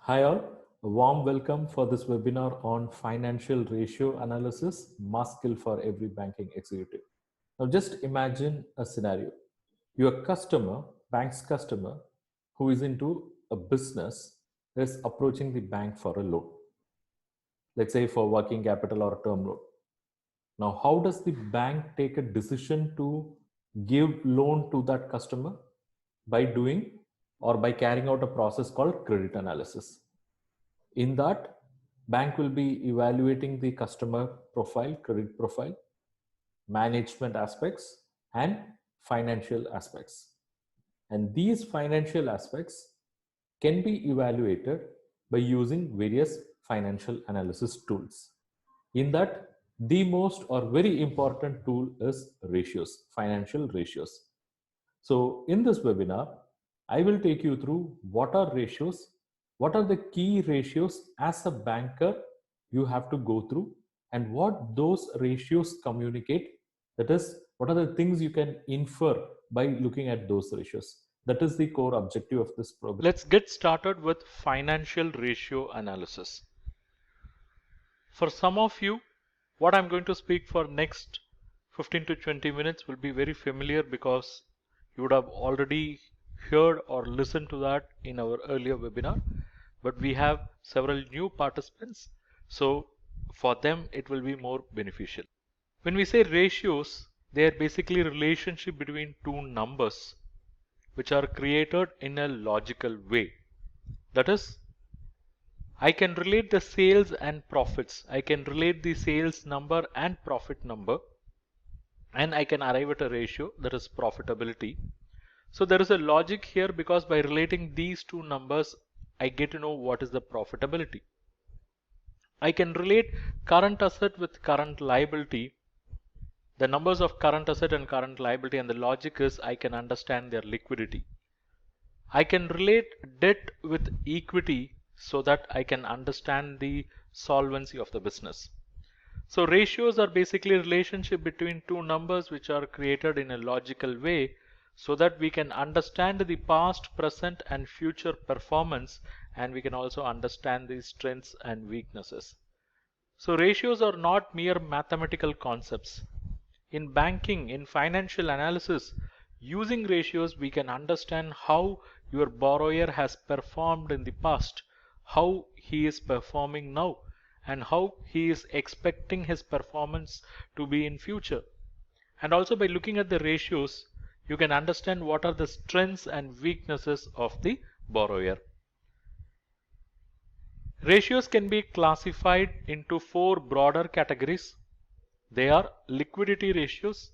Hi all, a warm welcome for this webinar on financial ratio analysis, must skill for every banking executive. Now just imagine a scenario. Your customer, bank's customer, who is into a business is approaching the bank for a loan. Let's say for working capital or term loan. Now, how does the bank take a decision to give loan to that customer? By doing or by carrying out a process called credit analysis. In that, bank will be evaluating the customer profile, credit profile, management aspects, and financial aspects. And these financial aspects can be evaluated by using various financial analysis tools. In that, the most or very important tool is ratios, financial ratios. So in this webinar, I will take you through what are ratios, what are the key ratios as a banker you have to go through, and what those ratios communicate. That is, what are the things you can infer by looking at those ratios. That is the core objective of this program. Let's get started with financial ratio analysis. For some of you, what I'm going to speak for next 15 to 20 minutes will be very familiar because you would have already heard or listened to that in our earlier webinar. But we have several new participants, so for them it will be more beneficial. When we say ratios, they are basically relationship between two numbers which are created in a logical way. That is, I can relate the sales and profits. I can relate the sales number and profit number, and I can arrive at a ratio, that is profitability. So there is a logic here because by relating these two numbers, I get to know what is the profitability. I can relate current asset with current liability, the numbers of current asset and current liability, and the logic is I can understand their liquidity. I can relate debt with equity so that I can understand the solvency of the business. So ratios are basically a relationship between two numbers which are created in a logical way so that we can understand the past, present and future performance, and we can also understand the strengths and weaknesses. So ratios are not mere mathematical concepts. In banking, in financial analysis, using ratios we can understand how your borrower has performed in the past, how he is performing now, and how he is expecting his performance to be in future. And also by looking at the ratios, you can understand what are the strengths and weaknesses of the borrower. Ratios can be classified into four broader categories. They are liquidity ratios,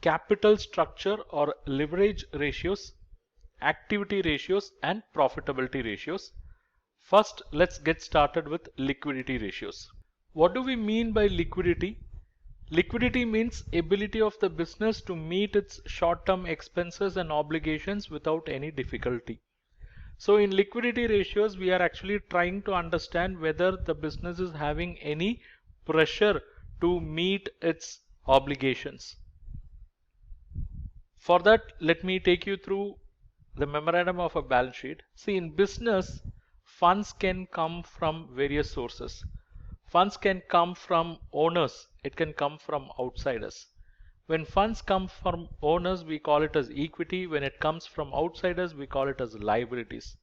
capital structure or leverage ratios, activity ratios, and profitability ratios. First, let's get started with liquidity ratios. What do we mean by liquidity? Liquidity means ability of the business to meet its short-term expenses and obligations without any difficulty. So in liquidity ratios, we are actually trying to understand whether the business is having any pressure to meet its obligations. For that, let me take you through the memorandum of a balance sheet. See, in business, funds can come from various sources. Funds can come from owners. It can come from outsiders. When funds come from owners, we call it as equity. When it comes from outsiders, we call it as liabilities.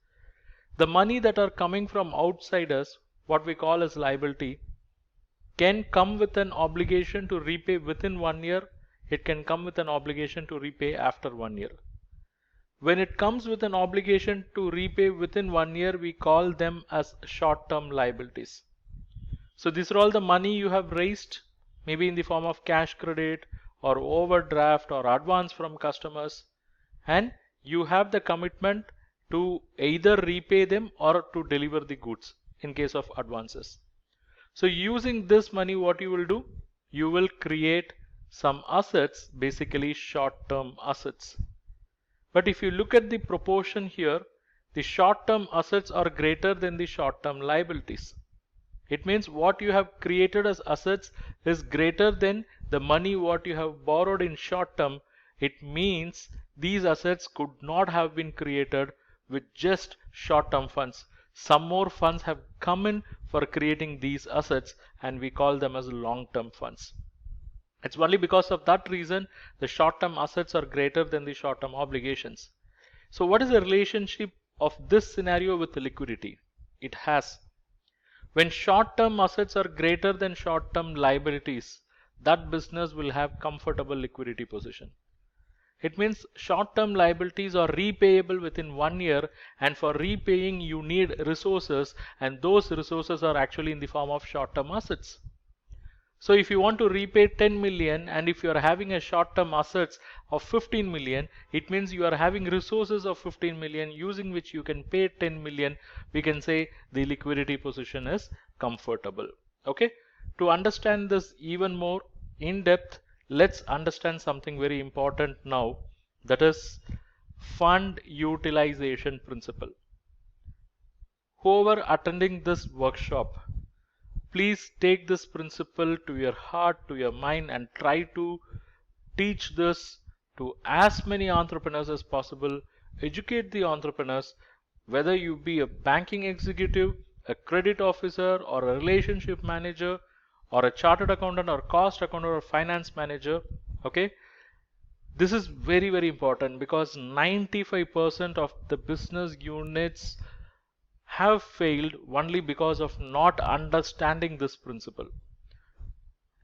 The money that are coming from outsiders, what we call as liability, can come with an obligation to repay within 1 year. It can come with an obligation to repay after 1 year. When it comes with an obligation to repay within 1 year, we call them as short-term liabilities. So these are all the money you have raised, maybe in the form of cash credit or overdraft or advance from customers, and you have the commitment to either repay them or to deliver the goods in case of advances. So using this money, what you will do? You will create some assets, basically short-term assets. But if you look at the proportion here, the short-term assets are greater than the short-term liabilities. It means what you have created as assets is greater than the money what you have borrowed in short term. It means these assets could not have been created with just short term funds. Some more funds have come in for creating these assets, and we call them as long-term funds. It's only because of that reason the short-term assets are greater than the short-term obligations. So what is the relationship of this scenario with the liquidity? It has. When short-term assets are greater than short-term liabilities, that business will have comfortable liquidity position. It means short-term liabilities are repayable within 1 year, and for repaying you need resources, and those resources are actually in the form of short-term assets. So if you want to repay 10 million, and if you are having a short-term assets of 15 million, it means you are having resources of 15 million using which you can pay 10 million. We can say the liquidity position is comfortable. Okay. To understand this even more in depth, let's understand something very important now, that is fund utilization principle. Whoever attending this workshop, please take this principle to your heart, to your mind, and try to teach this to as many entrepreneurs as possible. Educate the entrepreneurs, whether you be a banking executive, a credit officer, or a relationship manager, or a chartered accountant, or cost accountant, or finance manager. Okay, this is very, very important, because 95% of the business units have failed only because of not understanding this principle.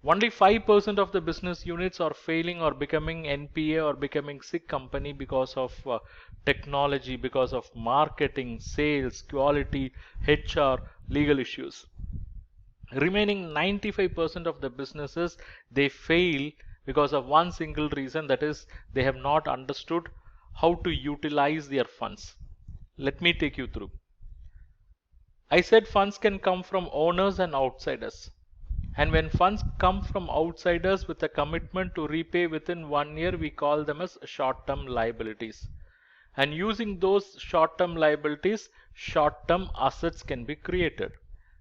Only 5% of the business units are failing or becoming NPA or becoming sick company because of technology, because of marketing, sales, quality, HR, legal issues. Remaining 95% of the businesses, they fail because of one single reason, that is they have not understood how to utilize their funds. Let me take you through. I said funds can come from owners and outsiders. And when funds come from outsiders with a commitment to repay within 1 year, we call them as short-term liabilities. And using those short-term liabilities, short-term assets can be created.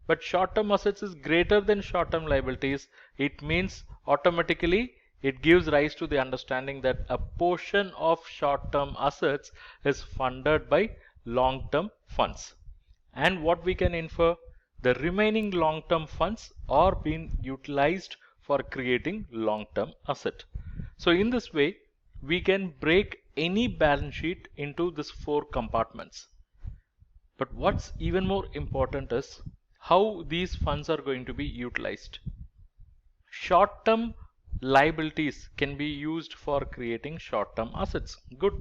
But short-term assets is greater than short-term liabilities. It means automatically it gives rise to the understanding that a portion of short-term assets is funded by long-term funds. And what we can infer, the remaining long-term funds are being utilized for creating long-term asset. So in this way, we can break any balance sheet into these four compartments. But what's even more important is how these funds are going to be utilized. Short-term liabilities can be used for creating short-term assets. Good.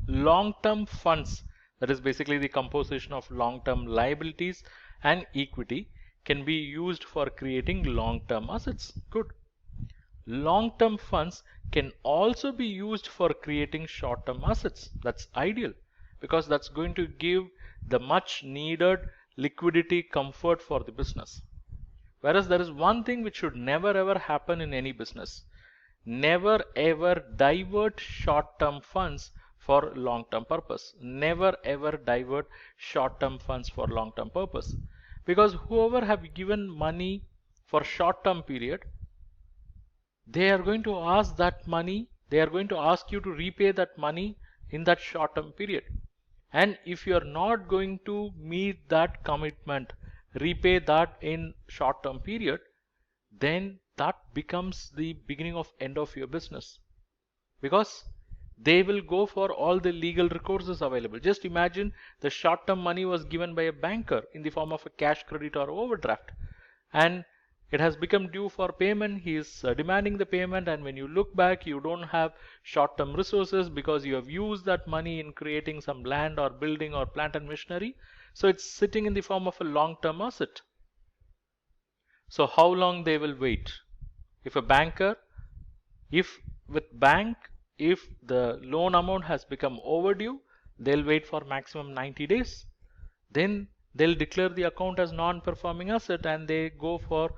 Long-term funds, that is basically the composition of long-term liabilities and equity, can be used for creating long-term assets. Good. Long-term funds can also be used for creating short-term assets. That's ideal, because that's going to give the much needed liquidity comfort for the business. Whereas there is one thing which should never ever happen in any business. Never ever divert short-term funds for long-term purpose. Never ever divert short-term funds for long-term purpose. Because whoever have given money for short-term period, they are going to ask that money, they are going to ask you to repay that money in that short-term period. And if you are not going to meet that commitment, repay that in short-term period, then that becomes the beginning of end of your business, because they will go for all the legal recourses available. Just imagine the short-term money was given by a banker in the form of a cash credit or overdraft, and it has become due for payment. He is demanding the payment, and when you look back, you don't have short-term resources because you have used that money in creating some land or building or plant and machinery. So it's sitting in the form of a long-term asset. So how long they will wait? If a banker, if with bank, if the loan amount has become overdue, they'll wait for maximum 90 days. Then they'll declare the account as non-performing asset and they go for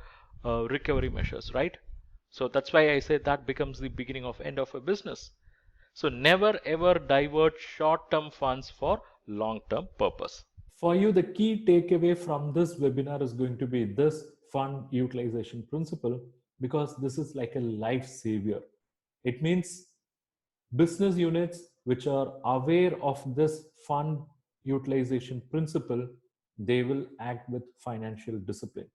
recovery measures, right? So that's why I say that becomes the beginning of end of a business. So never ever divert short-term funds for long-term purpose. For you, the key takeaway from this webinar is going to be this fund utilization principle, because this is like a life savior. It means business units which are aware of this fund utilization principle, they will act with financial discipline.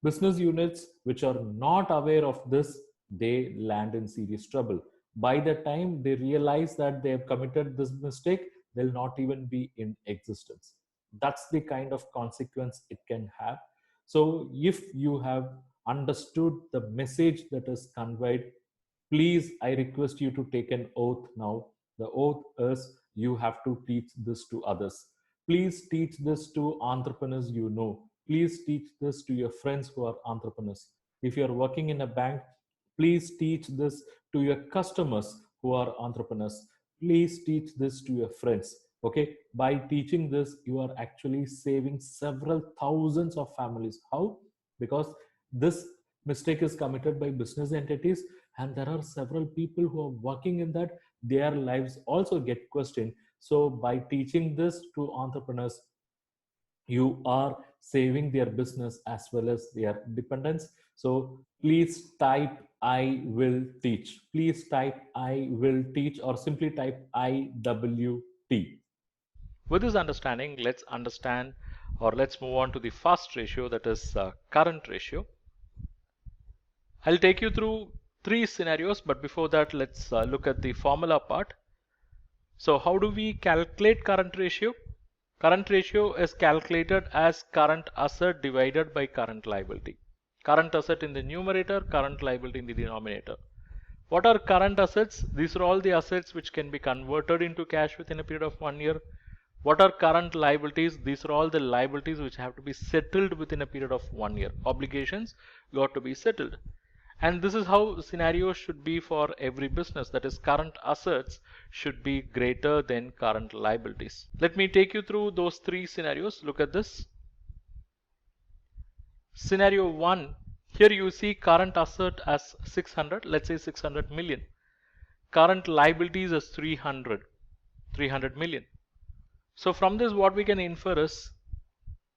Business units which are not aware of this, they land in serious trouble. By the time they realize that they have committed this mistake, they'll not even be in existence. That's the kind of consequence it can have. So if you have understood the message that is conveyed, please, I request you to take an oath now. The oath is you have to teach this to others. Please teach this to entrepreneurs you know. Please teach this to your friends who are entrepreneurs. If you are working in a bank, please teach this to your customers who are entrepreneurs. Please teach this to your friends. Okay, by teaching this, you are actually saving several thousands of families. How? Because this mistake is committed by business entities, and there are several people who are working in that, their lives also get questioned. So by teaching this to entrepreneurs, you are saving their business as well as their dependents. So please type I will teach. Please type I will teach, or simply type IWT. With this understanding, let's understand, or let's move on to the first ratio, that is current ratio. I'll take you through three scenarios, but before that, let's look at the formula part. So how do we calculate current ratio? Current ratio is calculated as current asset divided by current liability. Current asset in the numerator, current liability in the denominator. What are current assets? These are all the assets which can be converted into cash within a period of 1 year. What are current liabilities? These are all the liabilities which have to be settled within a period of 1 year. Obligations got to be settled. And this is how scenarios should be for every business. That is, current assets should be greater than current liabilities. Let me take you through those three scenarios. Look at this. Scenario 1. Here you see current asset as 600. Let's say 600 million. Current liabilities as 300 million. So from this, what we can infer is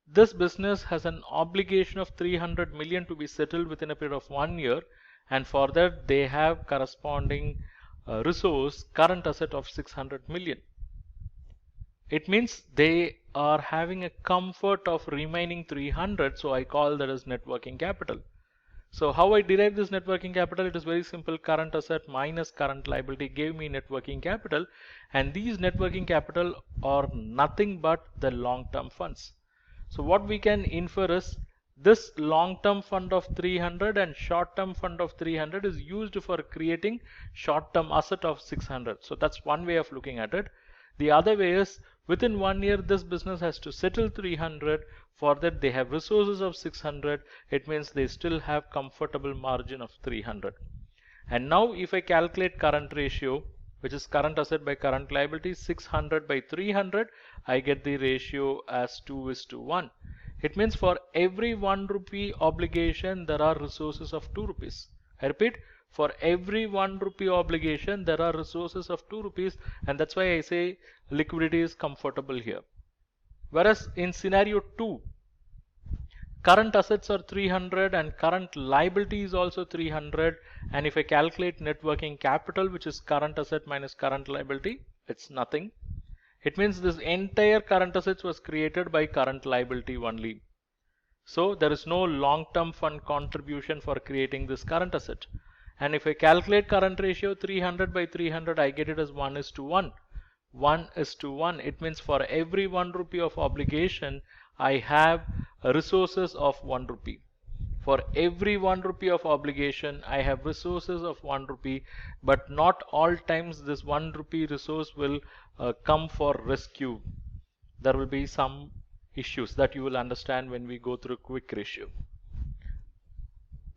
this business has an obligation of 300 million to be settled within a period of 1 year, and for that they have corresponding resource, current asset of 600 million. It means they are having a comfort of remaining 300, so I call that as net working capital. So how I derive this net working capital? It is very simple. Current asset minus current liability gave me net working capital, and these net working capital are nothing but the long-term funds. So what we can infer is this long-term fund of 300 and short-term fund of 300 is used for creating short-term asset of 600. So that's one way of looking at it. The other way is within 1 year this business has to settle 300. For that they have resources of 600. It means they still have comfortable margin of 300. And now if I calculate current ratio, which is current asset by current liability, 600 by 300, I get the ratio as 2:1. It means for every 1 rupee obligation there are resources of 2 rupees. I repeat, for every 1 rupee obligation there are resources of 2 rupees, and that's why I say liquidity is comfortable here. Whereas in scenario 2, current assets are 300 and current liability is also 300, and if I calculate net working capital, which is current asset minus current liability, it's nothing. It means this entire current assets was created by current liability only. So there is no long-term fund contribution for creating this current asset. And if I calculate current ratio 300 by 300, I get it as 1:1. 1:1. It means for every 1 rupee of obligation, I have resources of 1 rupee. For every 1 rupee of obligation, I have resources of 1 rupee, but not all times this 1 rupee resource will come for rescue. There will be some issues that you will understand when we go through quick ratio.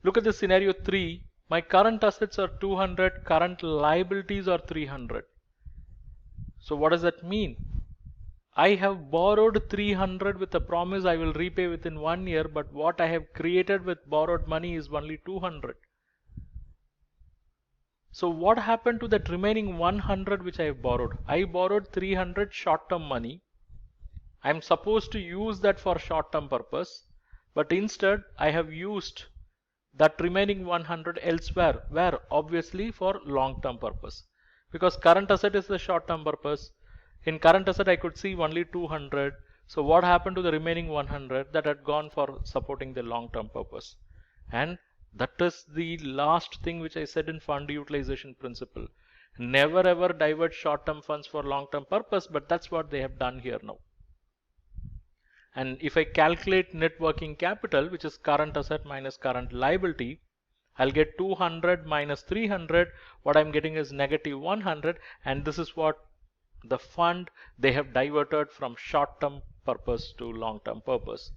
Look at the scenario 3. My current assets are 200, current liabilities are 300. So what does that mean? I have borrowed 300 with a promise I will repay within 1 year, but what I have created with borrowed money is only 200. So what happened to that remaining 100 which I have borrowed? I borrowed 300 short-term money. I am supposed to use that for short-term purpose, but instead I have used that remaining 100 elsewhere, where obviously for long-term purpose, because current asset is the short-term purpose. In current asset, I could see only 200. So what happened to the remaining 100 that had gone for supporting the long-term purpose? And that is the last thing which I said in fund utilization principle. Never ever divert short-term funds for long-term purpose, but that's what they have done here now. And if I calculate net working capital, which is current asset minus current liability, I'll get 200 minus 300. What I'm getting is negative 100, and this is what the fund they have diverted from short-term purpose to long-term purpose.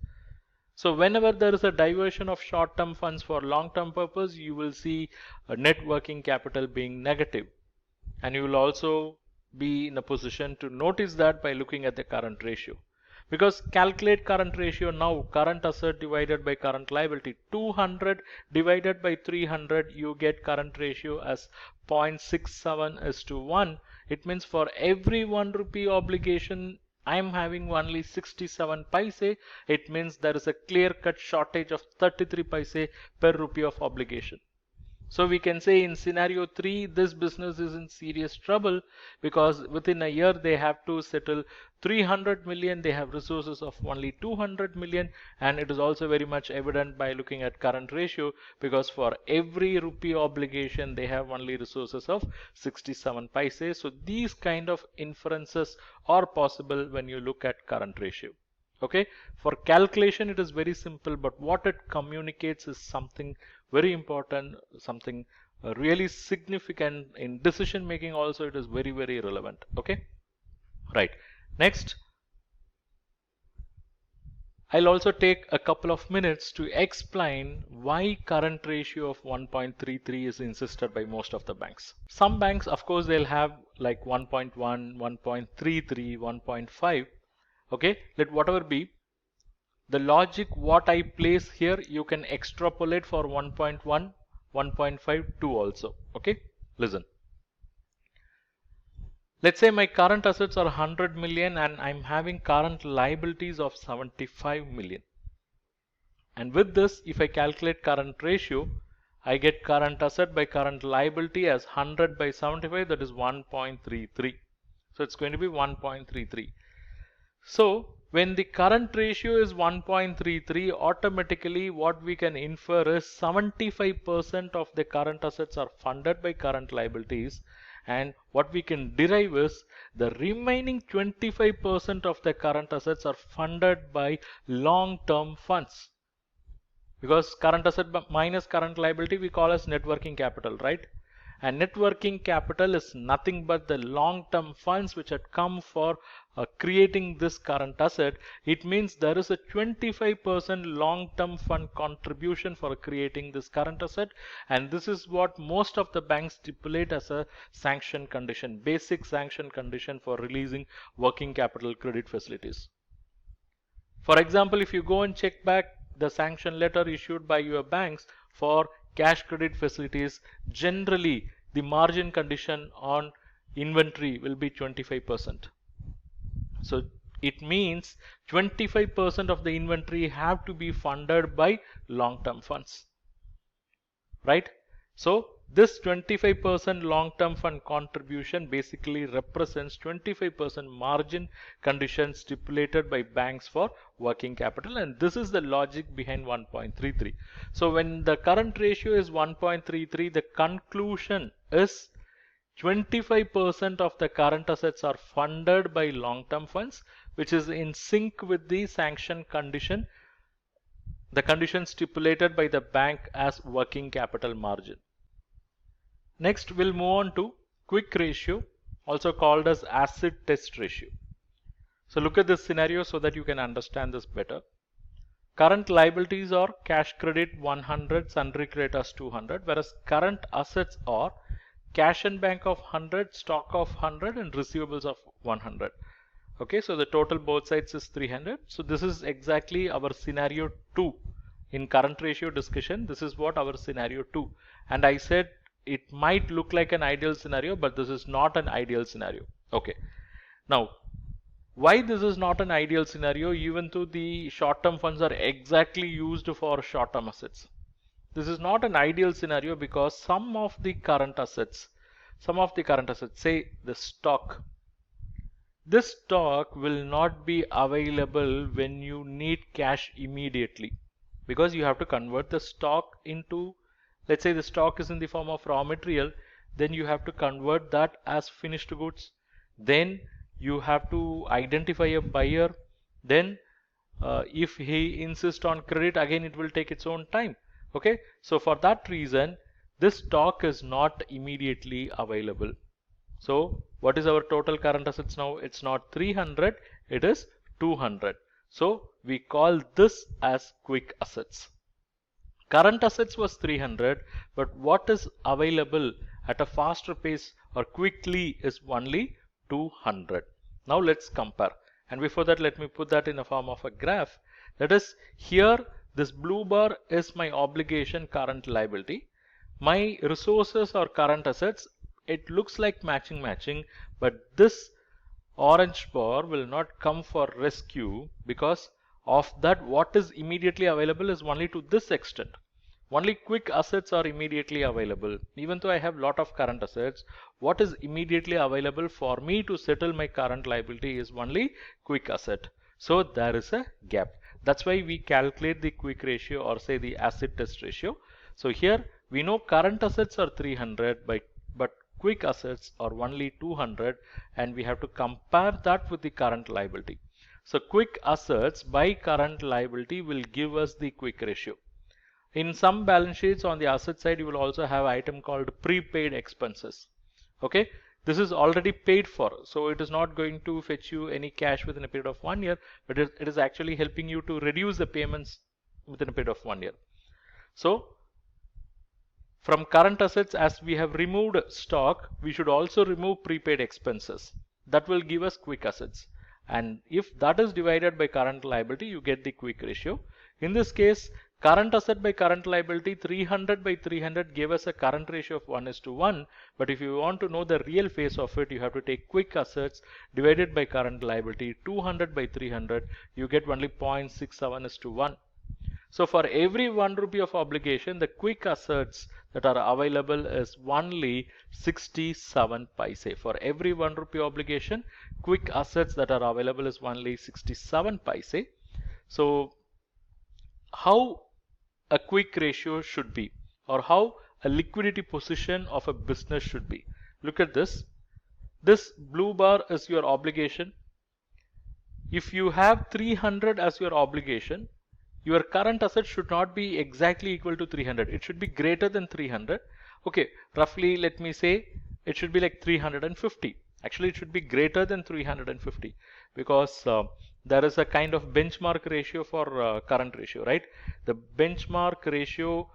So whenever there is a diversion of short-term funds for long-term purpose, you will see a net working capital being negative. And you will also be in a position to notice that by looking at the current ratio. Because calculate current ratio now, current asset divided by current liability, 200 divided by 300, you get current ratio as 0.67:1. It means for every 1 rupee obligation, I am having only 67 paise. It means there is a clear-cut shortage of 33 paise per rupee of obligation. So we can say in scenario 3, this business is in serious trouble because within a year they have to settle 300 million, they have resources of only 200 million, and it is also very much evident by looking at current ratio because for every rupee obligation they have only resources of 67 paise. So these kind of inferences are possible when you look at current ratio. Okay, for calculation it is very simple, but what it communicates is something very important, something really significant in decision making. Also it is very relevant. Okay, right. Next, I'll also take a couple of minutes to explain why current ratio of 1.33 is insisted by most of the banks. Some banks, of course, they'll have like 1.1, 1.33, 1.5. Okay, let whatever be. The logic what I place here, you can extrapolate for 1.1, 1.5, 2 also. Okay, listen. Let's say my current assets are 100 million and I'm having current liabilities of 75 million. And with this, if I calculate current ratio, I get current asset by current liability as 100 by 75, that is 1.33. So it's going to be 1.33. So when the current ratio is 1.33, automatically what we can infer is 75% of the current assets are funded by current liabilities, and what we can derive is the remaining 25% of the current assets are funded by long-term funds. Because current asset minus current liability we call as net working capital, right? And net working capital is nothing but the long-term funds which had come for creating this current asset. It means there is a 25% long-term fund contribution for creating this current asset, and this is what most of the banks stipulate as a sanction condition, basic sanction condition for releasing working capital credit facilities. For example, if you go and check back the sanction letter issued by your banks for cash credit facilities, generally the margin condition on inventory will be 25%. So it means 25% of the inventory have to be funded by long-term funds, right? So this 25% long-term fund contribution basically represents 25% margin condition stipulated by banks for working capital, and this is the logic behind 1.33. So when the current ratio is 1.33, the conclusion is 25% of the current assets are funded by long-term funds, which is in sync with the sanction condition, the condition stipulated by the bank as working capital margin. Next, we'll move on to quick ratio, also called as acid test ratio. So look at this scenario so that you can understand this better. Current liabilities are cash credit 100, sundry creditors 200, whereas current assets are cash and bank of 100, stock of 100, and receivables of 100. Okay, so the total both sides is 300. So this is exactly our scenario 2 in current ratio discussion. This is what our scenario 2, and I said it might look like an ideal scenario, but this is not an ideal scenario. Okay, now why this is not an ideal scenario, even though the short-term funds are exactly used for short-term assets? This is not an ideal scenario because some of the current assets, say the stock, this stock will not be available when you need cash immediately, because you have to convert the stock into, let's say the stock is in the form of raw material, then you have to convert that as finished goods, then you have to identify a buyer, then if he insists on credit, again it will take its own time. Okay, so for that reason this stock is not immediately available. So what is our total current assets now? It's not 300, it is 200. So we call this as quick assets. Current assets was 300, but what is available at a faster pace or quickly is only 200. Now let's compare. And before that, let me put that in a form of a graph. That is, here this blue bar is my obligation current liability. My resources or current assets, it looks like matching, but this orange bar will not come for rescue, because of that what is immediately available is only to this extent. Only quick assets are immediately available. Even though I have lot of current assets, what is immediately available for me to settle my current liability is only quick asset. So there is a gap. That's why we calculate the quick ratio, or say the acid test ratio. So here we know current assets are 300, but quick assets are only 200, and we have to compare that with the current liability. So quick assets by current liability will give us the quick ratio. In some balance sheets on the asset side, you will also have item called prepaid expenses. Okay, this is already paid for, so it is not going to fetch you any cash within a period of 1 year, but it is actually helping you to reduce the payments within a period of 1 year. So from current assets, as we have removed stock, we should also remove prepaid expenses. That will give us quick assets. And if that is divided by current liability, you get the quick ratio. In this case, current asset by current liability, 300 by 300 gave us a current ratio of 1:1. But if you want to know the real face of it, you have to take quick assets divided by current liability, 200 by 300, you get only 0.67:1. So for every 1 rupee of obligation, the quick assets that are available is only 67 paise. For every 1 rupee obligation, quick assets that are available is only 67 paise. So how a quick ratio should be, or how a liquidity position of a business should be. Look at this. This blue bar is your obligation. If you have 300 as your obligation, your current asset should not be exactly equal to 300. It should be greater than 300. Okay, roughly let me say it should be like 350. Actually, it should be greater than 350, because there is a kind of benchmark ratio for current ratio, right? The benchmark ratio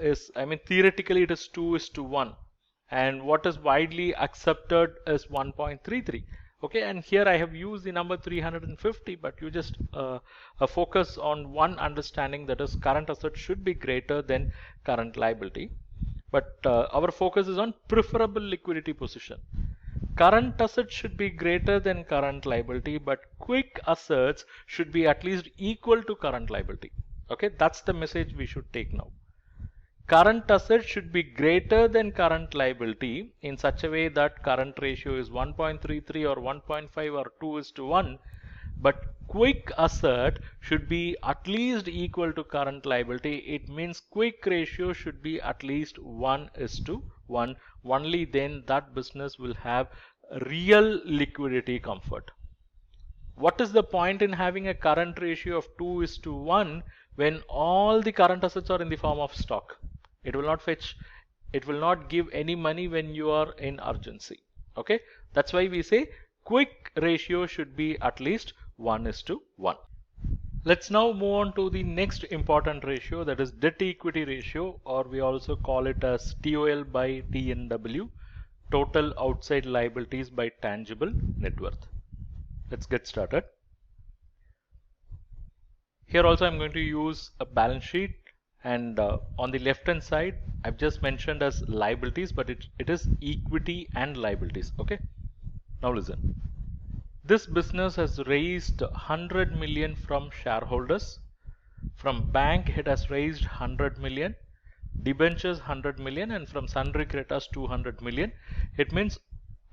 is, I mean, theoretically it is 2:1, and what is widely accepted is 1.33. Okay, and here I have used the number 350, but you just focus on one understanding, that is current asset should be greater than current liability. But our focus is on preferable liquidity position. Current assets should be greater than current liability, but quick assets should be at least equal to current liability. Okay, that's the message we should take now. Current assets should be greater than current liability in such a way that current ratio is 1.33 or 1.5 or 2:1, but quick asset should be at least equal to current liability. It means quick ratio should be at least 1:1. Only then that business will have real liquidity comfort. What is the point in having a current ratio of 2:1 when all the current assets are in the form of stock? It will not fetch, it will not give any money when you are in urgency. Okay, that's why we say quick ratio should be at least 1:1. Let's now move on to the next important ratio, that is debt equity ratio, or we also call it as TOL by TNW, total outside liabilities by tangible net worth. Let's get started. Here also I'm going to use a balance sheet, and on the left hand side I've just mentioned as liabilities, but it is equity and liabilities. Okay, now listen. This business has raised 100 million from shareholders. From bank it has raised 100 million, debentures 100 million, and from sundry creditors 200 million. It means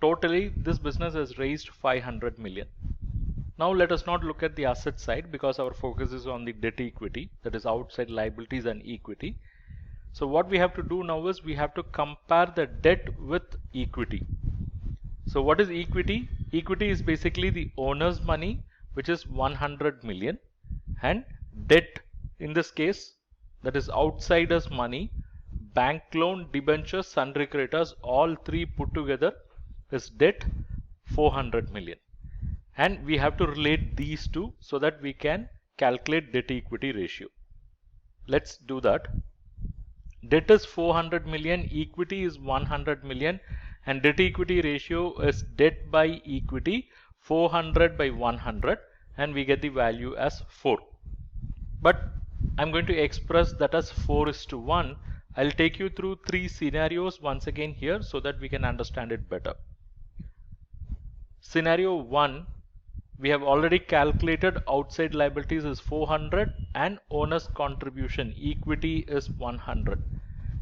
Totally, this business has raised 500 million. Now let us not look at the asset side because our focus is on the debt equity, that is outside liabilities and equity. So what we have to do now is we have to compare the debt with equity. So what is equity? Equity is basically the owner's money, which is 100 million, and debt in this case, that is outsiders' money, bank loan, debentures, sundry creditors, all three put together is debt 400 million. And we have to relate these two so that we can calculate debt equity ratio. Let's do that. Debt is 400 million, equity is 100 million, and debt equity ratio is debt by equity 400 by 100, and we get the value as 4. But I'm going to express that as 4:1. I'll take you through 3 scenarios once again here so that we can understand it better. Scenario 1, we have already calculated outside liabilities is 400 and owner's contribution equity is 100,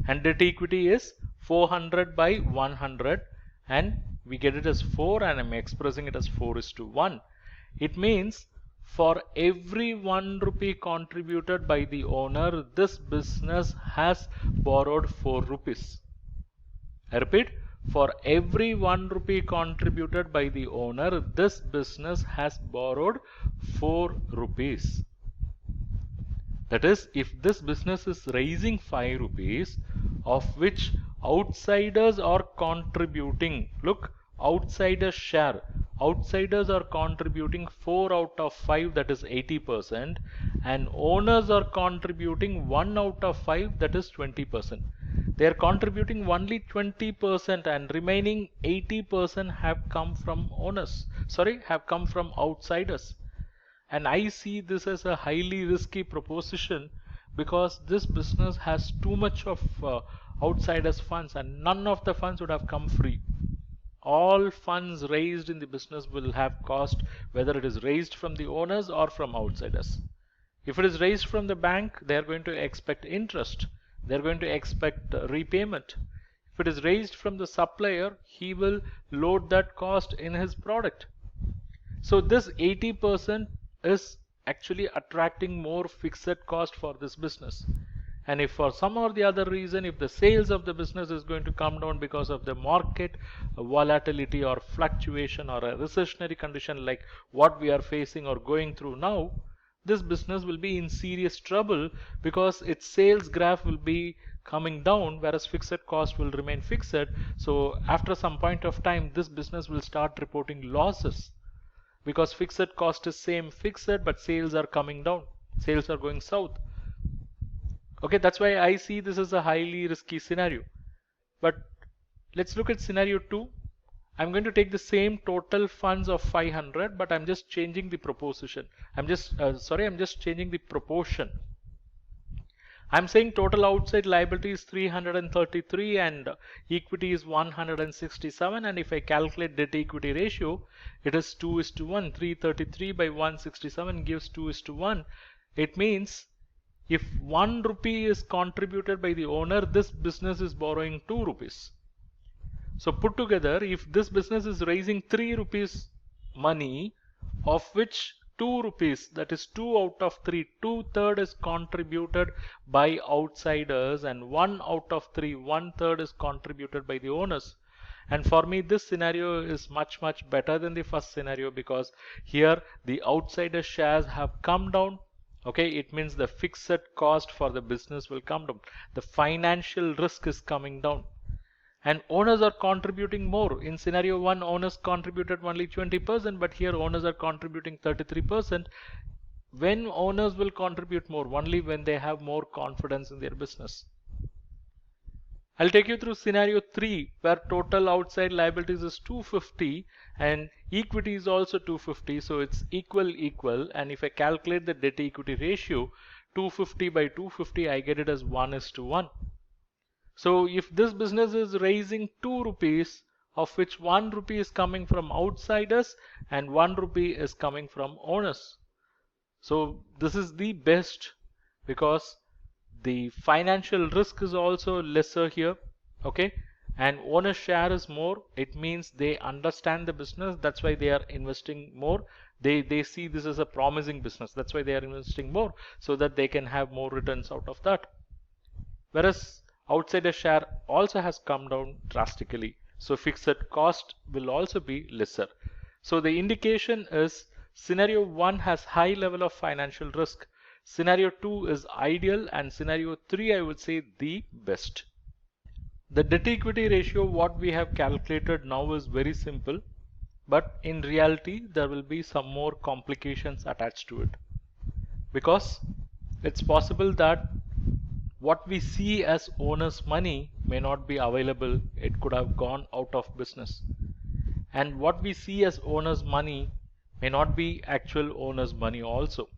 and debt equity is 400 by 100, and we get it as 4, and I'm expressing it as 4:1. It means for every 1 rupee contributed by the owner, this business has borrowed 4 rupees. I repeat, for every 1 rupee contributed by the owner, this business has borrowed 4 rupees. That is, if this business is raising 5 rupees, of which outsiders are contributing, look, outsiders share, outsiders are contributing 4 out of 5, that is 80%, and owners are contributing 1 out of 5, that is 20%. They are contributing only 20%, and remaining 80% have come from have come from outsiders. And I see this as a highly risky proposition because this business has too much of outsiders funds, and none of the funds would have come free. All funds raised in the business will have cost, whether it is raised from the owners or from outsiders. If it is raised from the bank, they are going to expect interest. They are going to expect repayment. If it is raised from the supplier, he will load that cost in his product. So this 80% is actually attracting more fixed cost for this business. And if for some or the other reason, if the sales of the business is going to come down because of the market volatility or fluctuation or a recessionary condition like what we are facing or going through now, this business will be in serious trouble because its sales graph will be coming down, whereas fixed cost will remain fixed. So after some point of time, this business will start reporting losses because fixed cost is same fixed, but sales are coming down, sales are going south. Okay, that's why I see this as a highly risky scenario. But let's look at scenario 2. I'm going to take the same total funds of 500, but I'm just changing the proposition. I'm just changing the proportion. I'm saying total outside liability is 333 and equity is 167, and if I calculate debt equity ratio, it is 2:1. 333 by 167 gives 2:1. It means if 1 rupee is contributed by the owner, this business is borrowing 2 rupees. So put together, if this business is raising 3 rupees money, of which 2 rupees, that is 2 out of 3, 2/3 is contributed by outsiders, and 1 out of 3, 1/3 is contributed by the owners. And for me, this scenario is much better than the first scenario because here the outsider shares have come down. Okay, it means the fixed cost for the business will come down. The financial risk is coming down. And owners are contributing more. In scenario 1, owners contributed only 20%, but here owners are contributing 33%. When owners will contribute more? Only when they have more confidence in their business. I'll take you through scenario 3, where total outside liabilities is 250 and equity is also 250, so it's equal, and if I calculate the debt equity ratio, 250 by 250, I get it as 1:1. So if this business is raising 2 rupees, of which 1 rupee is coming from outsiders and 1 rupee is coming from owners. So this is the best because the financial risk is also lesser here. Okay, and owner's share is more, it means they understand the business, that's why they are investing more. They see this as a promising business, that's why they are investing more, so that they can have more returns out of that. Whereas outsider share also has come down drastically, so fixed cost will also be lesser. So the indication is scenario 1 has high level of financial risk, scenario 2 is ideal, and scenario 3 I would say the best. The debt equity ratio what we have calculated now is very simple, but in reality there will be some more complications attached to it, because it's possible that what we see as owner's money may not be available, it could have gone out of business, and what we see as owner's money may not be actual owner's money also.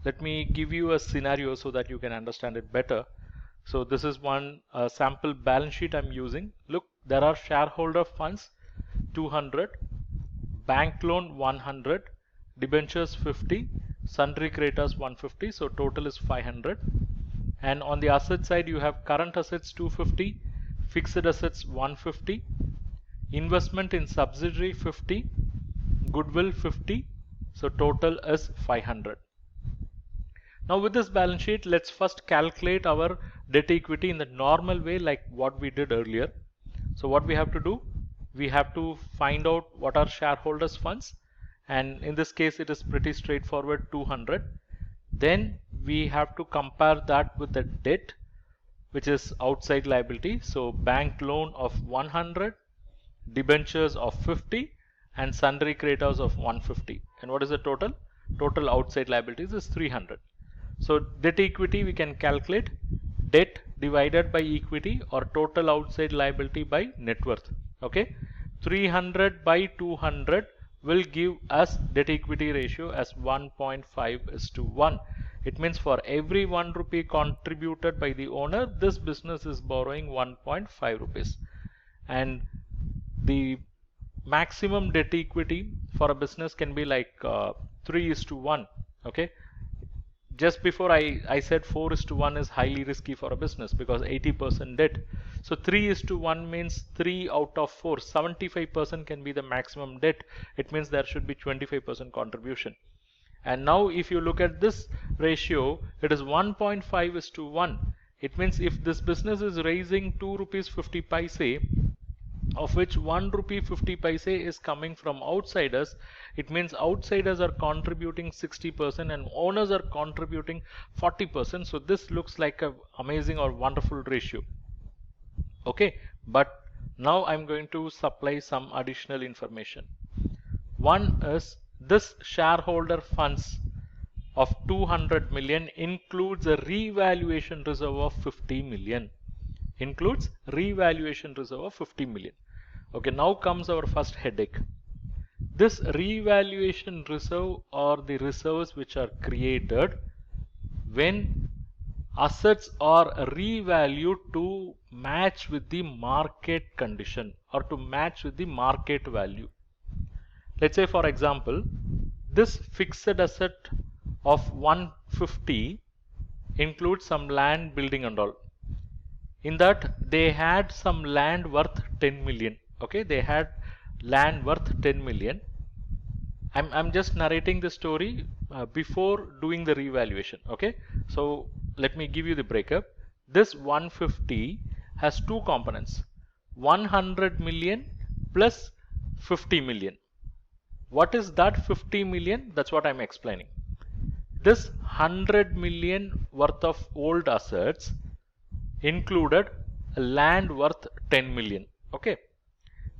Let me give you a scenario so that you can understand it better. So this is one sample balance sheet I'm using. Look, there are shareholder funds 200, bank loan 100, debentures 50, sundry creditors 150, so total is 500. And on the asset side you have current assets 250, fixed assets 150, investment in subsidiary 50, goodwill 50, so total is 500. Now with this balance sheet, let's first calculate our debt equity in the normal way like what we did earlier. So what we have to do, we have to find out what are shareholders funds, and in this case it is pretty straightforward, 200. Then we have to compare that with the debt, which is outside liability, so bank loan of 100, debentures of 50, and sundry creditors of 150. And what is the total? Total outside liabilities is 300. So debt equity we can calculate debt divided by equity, or total outside liability by net worth. Okay, 300 by 200 will give us debt equity ratio as 1.5:1. It means for every 1 rupee contributed by the owner, this business is borrowing 1.5 rupees. And the maximum debt equity for a business can be like 3:1. Okay, just before I said 4:1 is highly risky for a business because 80% debt. So 3:1 means 3 out of 4, 75% can be the maximum debt. It means there should be 25% contribution. And now if you look at this ratio, it is 1.5:1. It means if this business is raising 2 rupees 50 paise, of which 1 rupee 50 paise is coming from outsiders, it means outsiders are contributing 60% and owners are contributing 40%. So this looks like a amazing or wonderful ratio. Okay, but now I'm going to supply some additional information. One is this shareholder funds of 200 million includes a revaluation reserve of 50 million. Includes revaluation reserve of 50 million. Okay, now comes our first headache. This revaluation reserve or the reserves which are created when assets are revalued to match with the market condition or to match with the market value. Let's say for example, this fixed asset of 150 includes some land, building and all. In that they had some land worth 10 million. Okay, they had land worth 10 million. I'm just narrating the story before doing the revaluation. Okay, so let me give you the breakup. This 150 has two components, 100 million plus 50 million. What is that 50 million? That's what I'm explaining. This 100 million worth of old assets included land worth 10 million. Okay,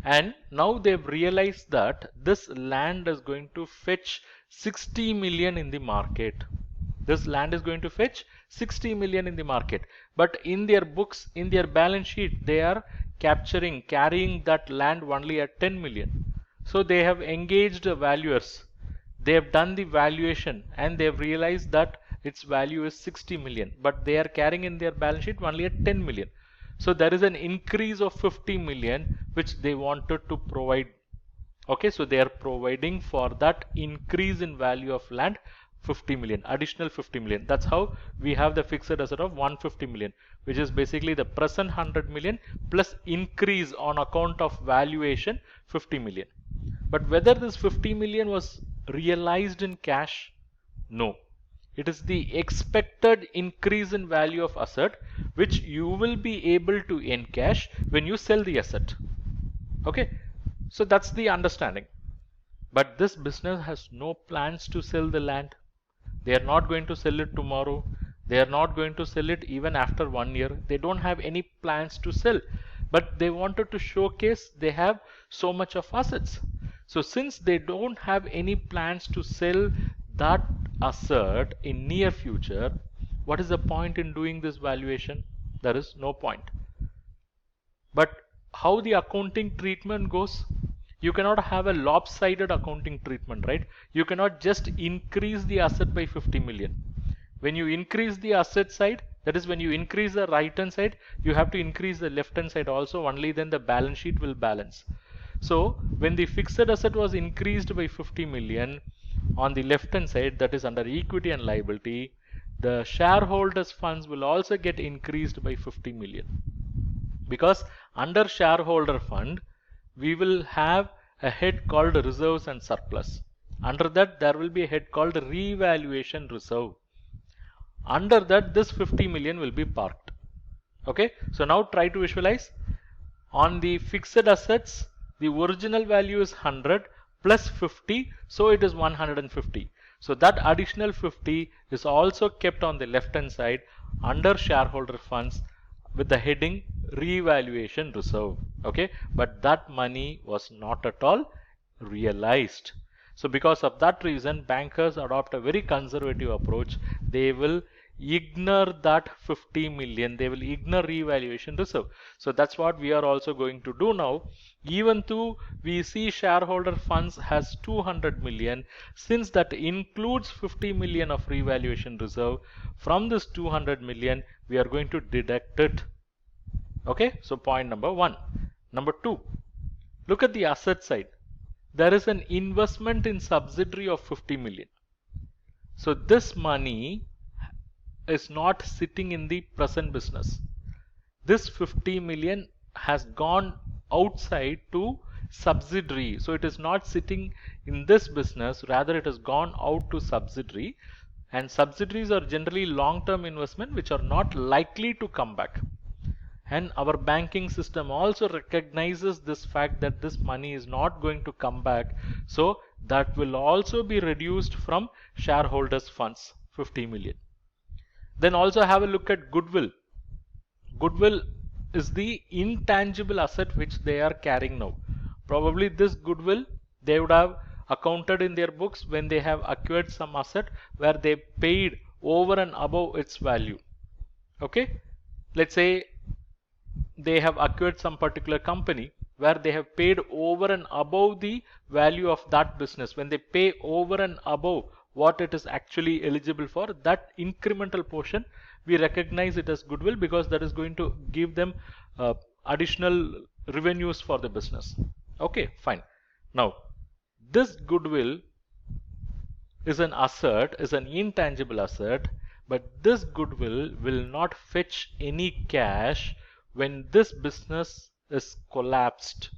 and now they've realized that this land is going to fetch 60 million in the market. This land is going to fetch 60 million in the market, but in their books, in their balance sheet, they are carrying that land only at 10 million. So they have engaged valuers, they have done the valuation and they have realized that its value is 60 million, but they are carrying in their balance sheet only at 10 million. So there is an increase of 50 million which they wanted to provide. Okay, so they are providing for that increase in value of land 50 million, additional 50 million. That's how we have the fixed asset of 150 million, which is basically the present 100 million plus increase on account of valuation 50 million. But whether this 50 million was realized in cash? No. It is the expected increase in value of asset which you will be able to encash when you sell the asset. Okay, so that's the understanding. But this business has no plans to sell the land. They are not going to sell it tomorrow. They are not going to sell it even after 1 year. They don't have any plans to sell. But they wanted to showcase they have so much of assets. So since they don't have any plans to sell that asset in near future, what is the point in doing this valuation? There is no point. But how the accounting treatment goes? You cannot have a lopsided accounting treatment, right? You cannot just increase the asset by 50 million. When you increase the asset side, that is when you increase the right hand side, you have to increase the left hand side also, only then the balance sheet will balance. So when the fixed asset was increased by 50 million on the left hand side, that is under equity and liability, the shareholders funds will also get increased by 50 million. Because under shareholder fund, we will have a head called reserves and surplus. Under that, there will be a head called revaluation reserve. Under that, this 50 million will be parked. Okay, so now try to visualize. On the fixed assets, the original value is 100 plus 50, so it is 150. So that additional 50 is also kept on the left hand side under shareholder funds with the heading revaluation reserve. Okay, but that money was not at all realized. So because of that reason, bankers adopt a very conservative approach. They will ignore that 50 million. They will ignore revaluation reserve. So that's what we are also going to do now. Even though we see shareholder funds has 200 million, since that includes 50 million of revaluation reserve, from this 200 million, we are going to deduct it. Okay, so point number 1. Number 2, look at the asset side. There is an investment in subsidiary of 50 million. So this money is not sitting in the present business. This 50 million has gone outside to subsidiary. So it is not sitting in this business, rather it has gone out to subsidiary. And subsidiaries are generally long-term investment which are not likely to come back. And our banking system also recognizes this fact that this money is not going to come back. So that will also be reduced from shareholders funds, 50 million. Then also have a look at goodwill. Goodwill is the intangible asset which they are carrying now. Probably this goodwill they would have accounted in their books when they have acquired some asset where they paid over and above its value. Okay, let's say they have acquired some particular company where they have paid over and above the value of that business. When they pay over and above what it is actually eligible for, that incremental portion we recognize it as goodwill, because that is going to give them additional revenues for the business. Okay, fine. Now this goodwill is an asset, is an intangible asset, but this goodwill will not fetch any cash when this business is collapsed.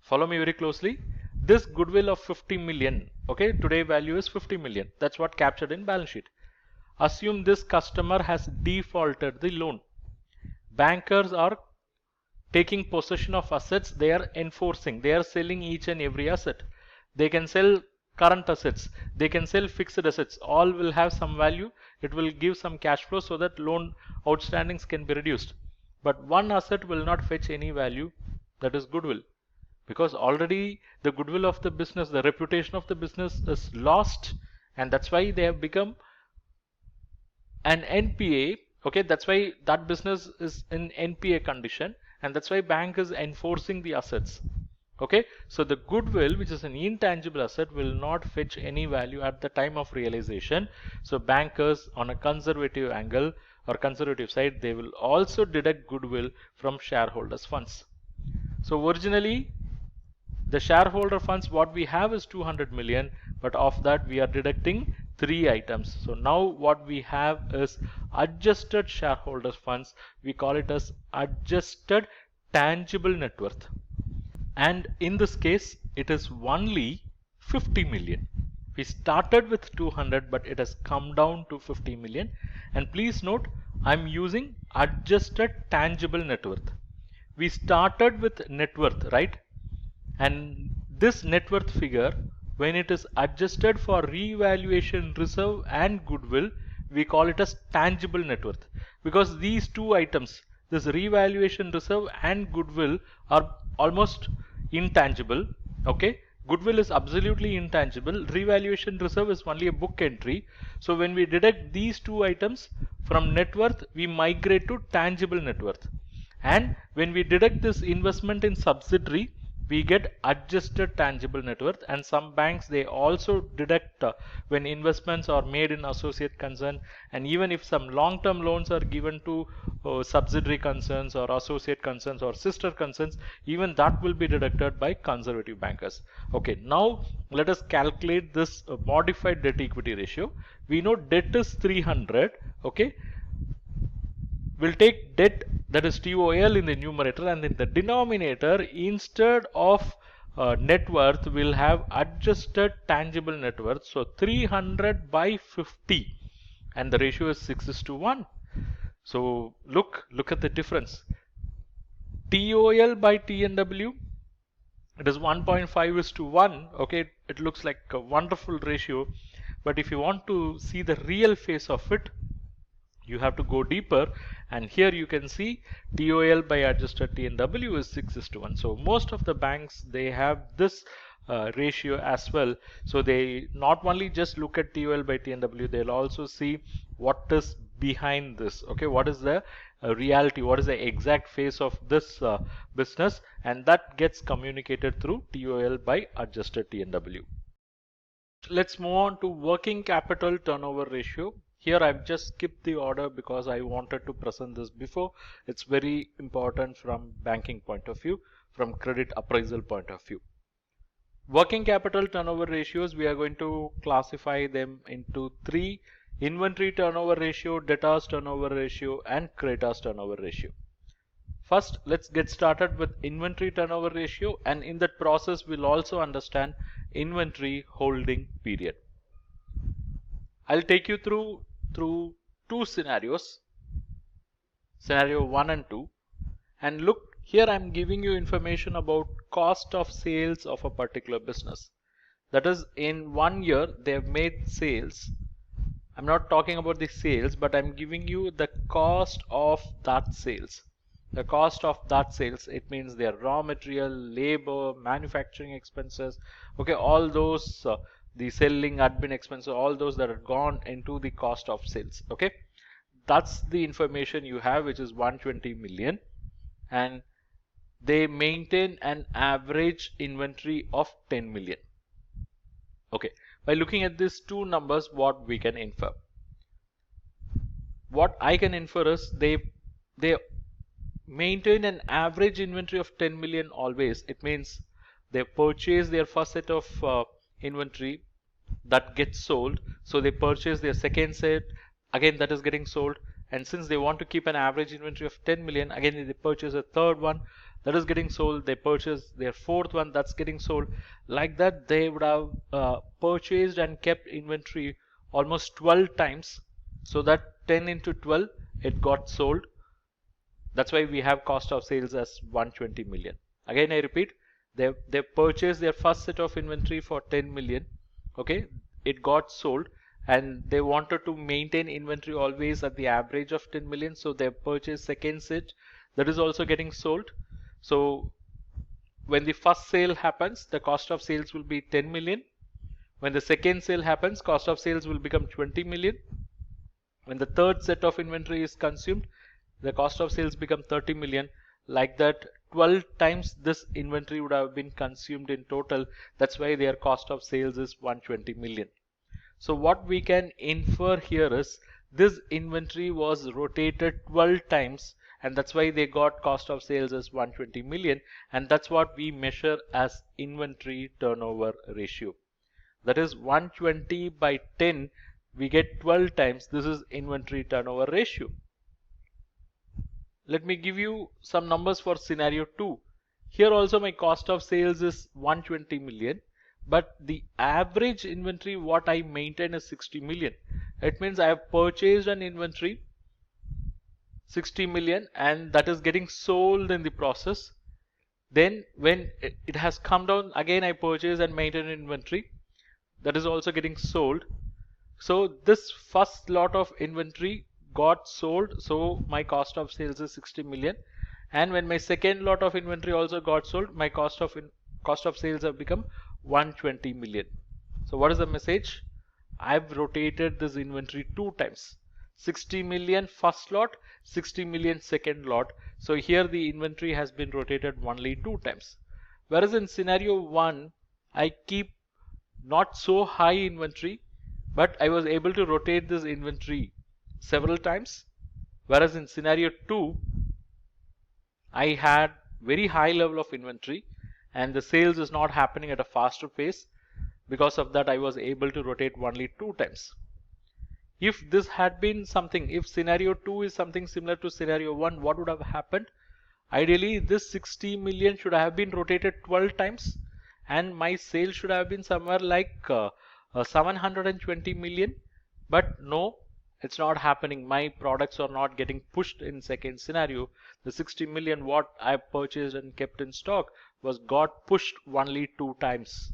Follow me very closely. This goodwill of 50 million, okay, today value is 50 million. That's what captured in balance sheet. Assume this customer has defaulted the loan. Bankers are taking possession of assets. They are enforcing. They are selling each and every asset. They can sell current assets. They can sell fixed assets. All will have some value. It will give some cash flow so that loan outstandings can be reduced. But one asset will not fetch any value, that is goodwill, because already the goodwill of the business, the reputation of the business is lost, and that's why they have become an NPA. Okay, that's why that business is in NPA condition, and that's why bank is enforcing the assets. Okay, so the goodwill, which is an intangible asset, will not fetch any value at the time of realization. So bankers, on a conservative angle or conservative side, they will also deduct goodwill from shareholders funds. So originally the shareholder funds what we have is 200 million, but of that we are deducting three items. So now what we have is adjusted shareholders funds. We call it as adjusted tangible net worth. And in this case, it is only 50 million. We started with 200, but it has come down to 50 million. And please note, I'm using adjusted tangible net worth. We started with net worth, right? And this net worth figure, when it is adjusted for revaluation reserve and goodwill, we call it as tangible net worth, because these two items, this revaluation reserve and goodwill, are almost intangible. Okay, goodwill is absolutely intangible, revaluation reserve is only a book entry. So when we deduct these two items from net worth, we migrate to tangible net worth. And when we deduct this investment in subsidiary, we get adjusted tangible net worth. And some banks, they also deduct when investments are made in associate concern, and even if some long-term loans are given to subsidiary concerns or associate concerns or sister concerns, even that will be deducted by conservative bankers. Okay, now let us calculate this modified debt equity ratio. We know debt is 300. Okay, we'll take debt, that is TOL, in the numerator, and in the denominator, instead of net worth, we'll have adjusted tangible net worth. So 300 by 50, and the ratio is 6:1. So look at the difference. TOL by TNW, it is 1.5:1. Okay, it looks like a wonderful ratio, but if you want to see the real face of it, you have to go deeper, and here you can see TOL by adjusted TNW is 6:1. So most of the banks, they have this ratio as well. So they not only just look at TOL by TNW, they'll also see what is behind this. Okay, what is the reality, what is the exact face of this business, and that gets communicated through TOL by adjusted TNW. Let's move on to working capital turnover ratio. Here I've just skipped the order because I wanted to present this before. It's very important from banking point of view, from credit appraisal point of view. Working capital turnover ratios, we are going to classify them into three: inventory turnover ratio, debtors turnover ratio, and creditors turnover ratio. First, let's get started with inventory turnover ratio, and in that process we'll also understand inventory holding period. I'll take you through two scenarios, scenario 1 and 2, and look, here I'm giving you information about cost of sales of a particular business. That is, in 1 year they've made sales. I'm not talking about the sales, but I'm giving you the cost of that sales. The cost of that sales, it means their raw material, labor, manufacturing expenses, okay, all those, the selling, admin expenses, all those that are gone into the cost of sales. Okay, that's the information you have, which is 120 million, and they maintain an average inventory of 10 million. Okay, by looking at these two numbers, what we can infer? What I can infer is they maintain an average inventory of 10 million always. It means they purchase their first set of inventory, that gets sold, so they purchase their second set, again that is getting sold, and since they want to keep an average inventory of 10 million, again they purchase a third one, that is getting sold, they purchase their fourth one, that's getting sold. Like that, they would have purchased and kept inventory almost 12 times, so that 10 into 12, it got sold. That's why we have cost of sales as 120 million. Again, I repeat, they purchased their first set of inventory for 10 million. Okay, it got sold, and they wanted to maintain inventory always at the average of 10 million. So they purchased second set, that is also getting sold. So when the first sale happens, the cost of sales will be 10 million. When the second sale happens, cost of sales will become 20 million. When the third set of inventory is consumed, the cost of sales become 30 million. Like that, 12 times this inventory would have been consumed in total. That's why their cost of sales is 120 million. So what we can infer here is this inventory was rotated 12 times, and that's why they got cost of sales as 120 million, and that's what we measure as inventory turnover ratio. That is 120 by 10, we get 12 times. This is inventory turnover ratio. Let me give you some numbers for scenario 2. Here also my cost of sales is 120 million, but the average inventory what I maintain is 60 million. It means I have purchased an inventory 60 million and that is getting sold in the process. Then when it has come down, again I purchase and maintain inventory that is also getting sold. So this first lot of inventory got sold, so my cost of sales is 60 million. And when my second lot of inventory also got sold, my cost of sales have become 120 million. So what is the message? I've rotated this inventory 2 times. 60 million first lot, 60 million second lot. So here the inventory has been rotated only 2 times. Whereas in scenario 1, I keep not so high inventory, but I was able to rotate this inventory several times. Whereas in scenario 2, I had very high level of inventory and the sales is not happening at a faster pace. Because of that, I was able to rotate only 2 times. If this had been something, if scenario 2 is something similar to scenario 1, what would have happened? Ideally, this 60 million should have been rotated 12 times and my sales should have been somewhere like 720 million. But no, it's not happening. My products are not getting pushed in second scenario. The 60 million what I purchased and kept in stock was got pushed only 2 times.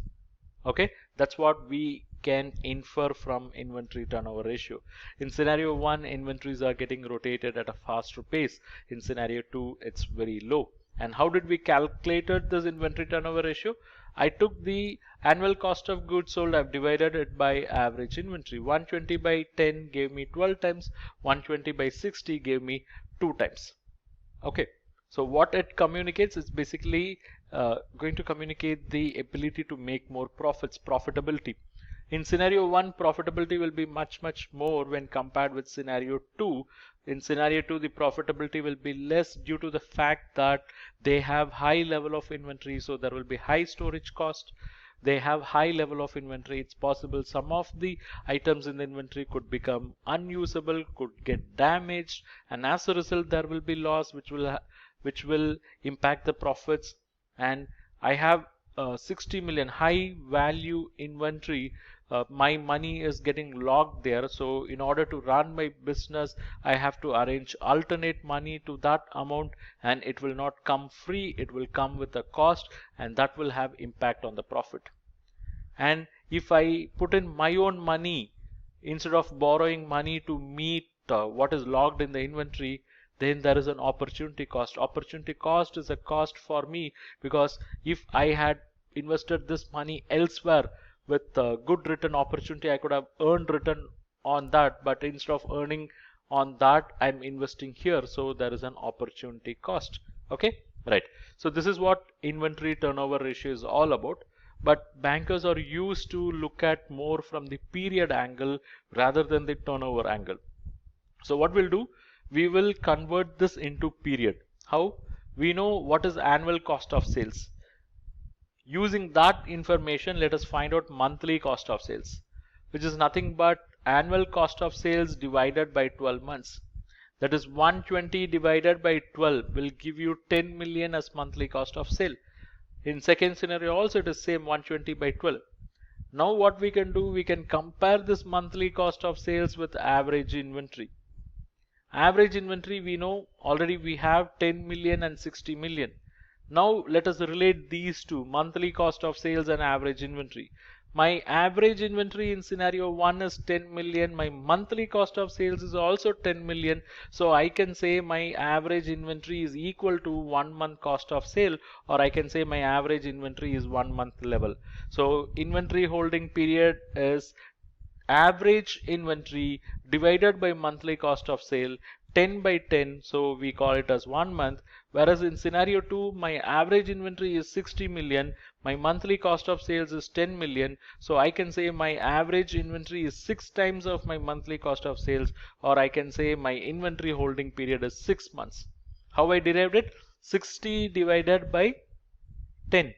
Okay, that's what we can infer from inventory turnover ratio. In scenario 1, inventories are getting rotated at a faster pace. In scenario 2, it's very low. And how did we calculate this inventory turnover ratio? I took the annual cost of goods sold, I've divided it by average inventory. 120 by 10 gave me 12 times, 120 by 60 gave me 2 times. Okay, so what it communicates is basically going to communicate the ability to make more profits, profitability. In scenario 1, profitability will be much more when compared with scenario 2. In scenario 2, the profitability will be less due to the fact that they have high level of inventory, so there will be high storage cost. They have high level of inventory. It's possible some of the items in the inventory could become unusable, could get damaged, and as a result there will be loss which will impact the profits. And I have 60 million high value inventory. My money is getting locked there, so in order to run my business I have to arrange alternate money to that amount, and it will not come free, it will come with a cost, and that will have impact on the profit. And if I put in my own money instead of borrowing money to meet what is logged in the inventory, then there is an opportunity cost. Opportunity cost is a cost for me, because if I had invested this money elsewhere with good return opportunity, I could have earned return on that, but instead of earning on that, I'm investing here, so there is an opportunity cost. Okay, right. So this is what inventory turnover ratio is all about. But bankers are used to look at more from the period angle rather than the turnover angle. So what we'll do, we will convert this into period. How? We know what is annual cost of sales. Using that information, let us find out monthly cost of sales, which is nothing but annual cost of sales divided by 12 months. That is 120 divided by 12 will give you 10 million as monthly cost of sale. In second scenario also it is same, 120 by 12. Now what we can do, we can compare this monthly cost of sales with average inventory. Average inventory we know already, we have 10 million and 60 million. Now let us relate these two, monthly cost of sales and average inventory. My average inventory in scenario 1 is 10 million. My monthly cost of sales is also 10 million. So I can say my average inventory is equal to 1 month cost of sale, or I can say my average inventory is 1 month level. So inventory holding period is average inventory divided by monthly cost of sale, 10 by 10, so we call it as 1 month. Whereas in scenario 2, my average inventory is 60 million, my monthly cost of sales is 10 million, so I can say my average inventory is 6 times of my monthly cost of sales, or I can say my inventory holding period is 6 months. How I derived it? 60 divided by 10.